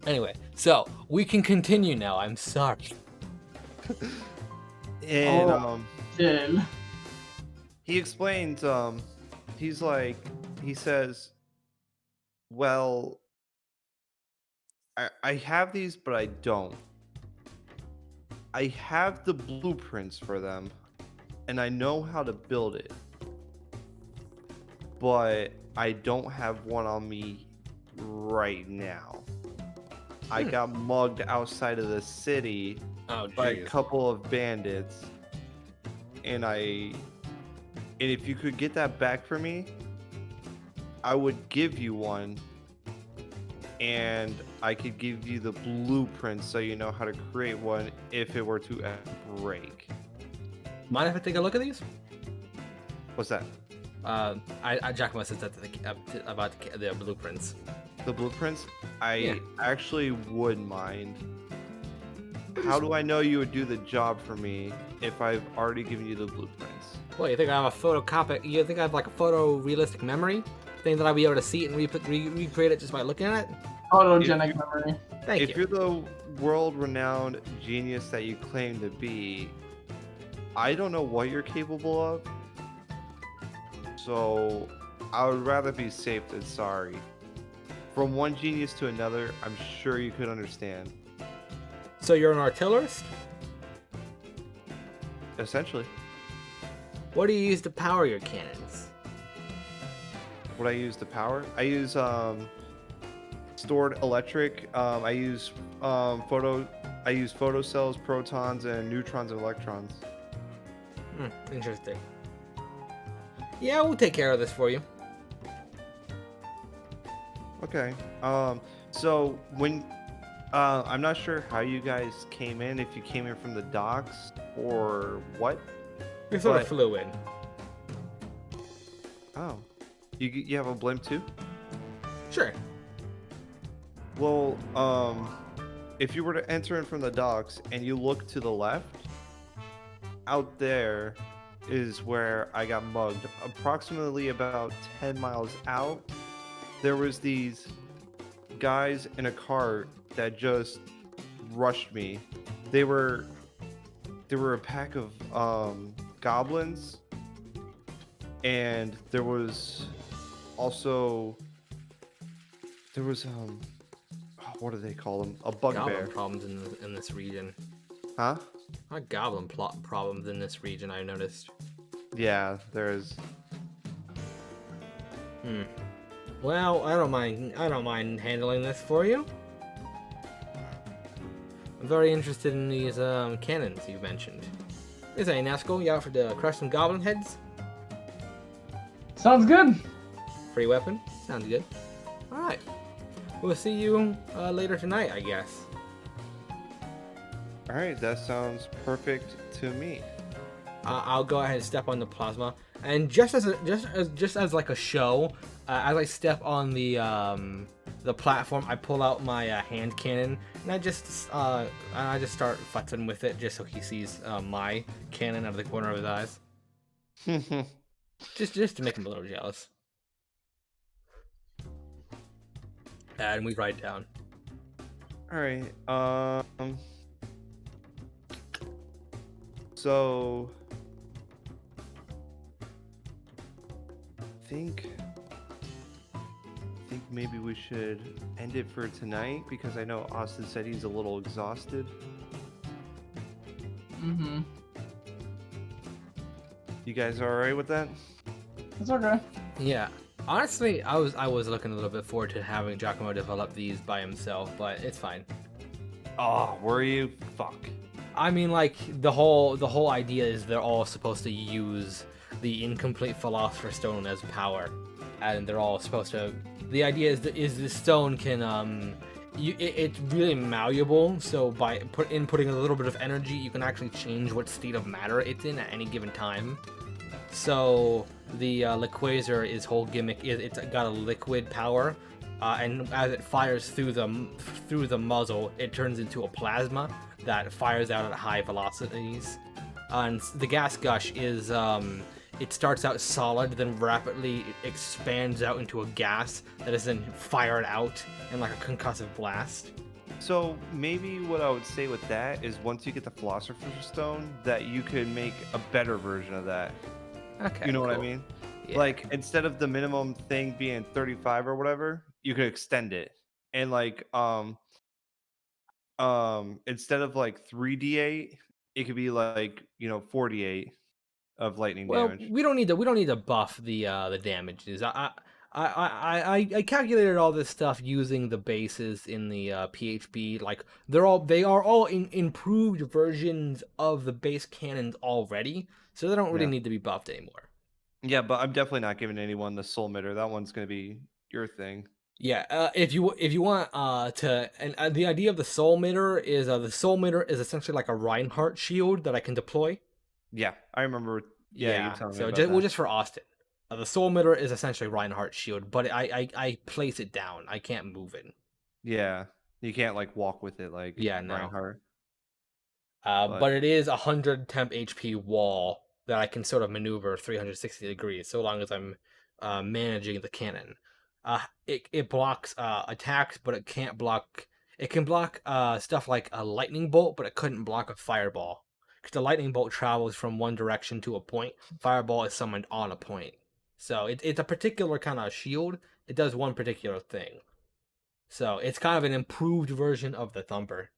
Anyway, so we can continue now. I'm sorry. And Dude. he explains. He says, "Well, I have these, but I don't. I have the blueprints for them, and I know how to build it, but I don't have one on me right now. I got mugged outside of the city by a couple of bandits, and if you could get that back for me, I would give you one, and I could give you the blueprint so you know how to create one if it were to break." Mind if I take a look at these? What's that? Jockamo says that about the blueprints. The blueprints? I actually wouldn't mind. How do I know you would do the job for me if I've already given you the blueprints? Well, you think I have a photocopy? You think I have like a photorealistic memory? Think that I'll be able to see it and recreate it just by looking at it? Photogenic memory. Thank you. If you're the world-renowned genius that you claim to be, I don't know what you're capable of. So I would rather be safe than sorry. From one genius to another, I'm sure you could understand. So you're an artillerist? Essentially, What do you use to power your cannons? what I use to power, I use stored electric. Photo. I use photocells, protons, and neutrons and electrons. Interesting. Yeah, we'll take care of this for you. Okay. So when I'm not sure how you guys came in, if you came in from the docks or what. We sort of But- flew in. Oh, you have a blimp too? Sure. Well, if you were to enter in from the docks and you look to the left, out there is where I got mugged. Approximately about 10 miles out, there was these guys in a cart that just rushed me. They were a pack of goblins, and there was also what do they call them? A Goblin bugbear. problems in this region. Huh? Not goblin problems in this region, I noticed. Yeah, there's. Well, I don't mind handling this for you. I'm very interested in these cannons you mentioned. Is that Nasco? You out for to crush some goblin heads? Sounds good. Free weapon? Sounds good. Alright. We'll see you later tonight, I guess. All right, that sounds perfect to me. I'll go ahead and step on the plasma, and just as like a show, as I step on the platform, I pull out my hand cannon, and I just start futzing with it, just so he sees my cannon out of the corner of his eyes, just to make him a little jealous. And we ride down. All right. So think maybe we should end it for tonight because I know Austin said he's a little exhausted. Mm-hmm. You guys are all right with that? It's okay. Yeah. Honestly, I was looking a little bit forward to having Jockamo develop these by himself, but it's fine. Oh, were you? Fuck. I mean, like the whole idea is they're all supposed to use the incomplete Philosopher's Stone as power, and they're all supposed to. The idea is the stone can it's really malleable. So by inputting a little bit of energy, you can actually change what state of matter it's in at any given time. So the Liquazer, his whole gimmick is it's got a liquid power, and as it fires through the muzzle, it turns into a plasma that fires out at high velocities. And the gas gush is it starts out solid, then rapidly expands out into a gas that is then fired out in like a concussive blast. So maybe what I would say with that is once you get the Philosopher's Stone, that you could make a better version of that. Okay, You know what I cool. mean? Yeah. Like instead of the minimum thing being 35 or whatever, you could extend it. And like instead of like 3d8, it could be like, 48 of lightning Well, damage. we don't need to buff the damages. I calculated all this stuff using the bases in the PHP. Like they are all improved versions of the base cannons already, so they don't really Yeah. need to be buffed anymore. Yeah, but I'm definitely not giving anyone the soul mitter. That one's going to be your thing. Yeah, if you want to, and the idea of the soul mitter is essentially like a Reinhardt shield that I can deploy. Yeah, I remember. Yeah, you telling me so about just, that. just for Austin. The soul mitter is essentially Reinhardt's shield, but I place it down. I can't move it. Yeah, you can't like walk with it like Yeah, no. Reinhardt. But it is 100 temp HP wall that I can sort of maneuver 360 degrees, so long as I'm managing the cannon. It blocks attacks, but it can't block. It can block stuff like a lightning bolt, but it couldn't block a fireball. Because the lightning bolt travels from one direction to a point. Fireball is summoned on a point. So it's a particular kind of shield. It does one particular thing. So it's kind of an improved version of the Thumper.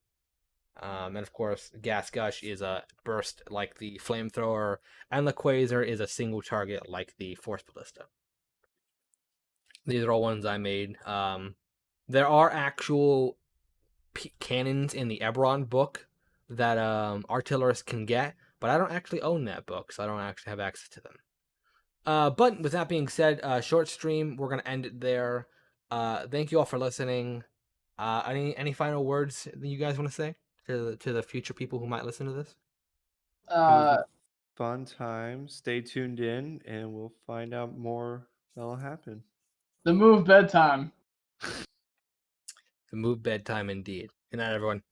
And of course, Gas Gush is a burst like the Flamethrower, and the Quasar is a single target like the Force Ballista. These are all ones I made. There are actual cannons in the Eberron book that artillerists can get, but I don't actually own that book, so I don't actually have access to them. But with that being said, short stream, we're gonna end it there. Thank you all for listening. Any final words that you guys want to say to the future people who might listen to this? It was Uh, a fun time. Stay tuned in, and we'll find out more that'll happen. the move bedtime. The move bedtime indeed. Good night, everyone.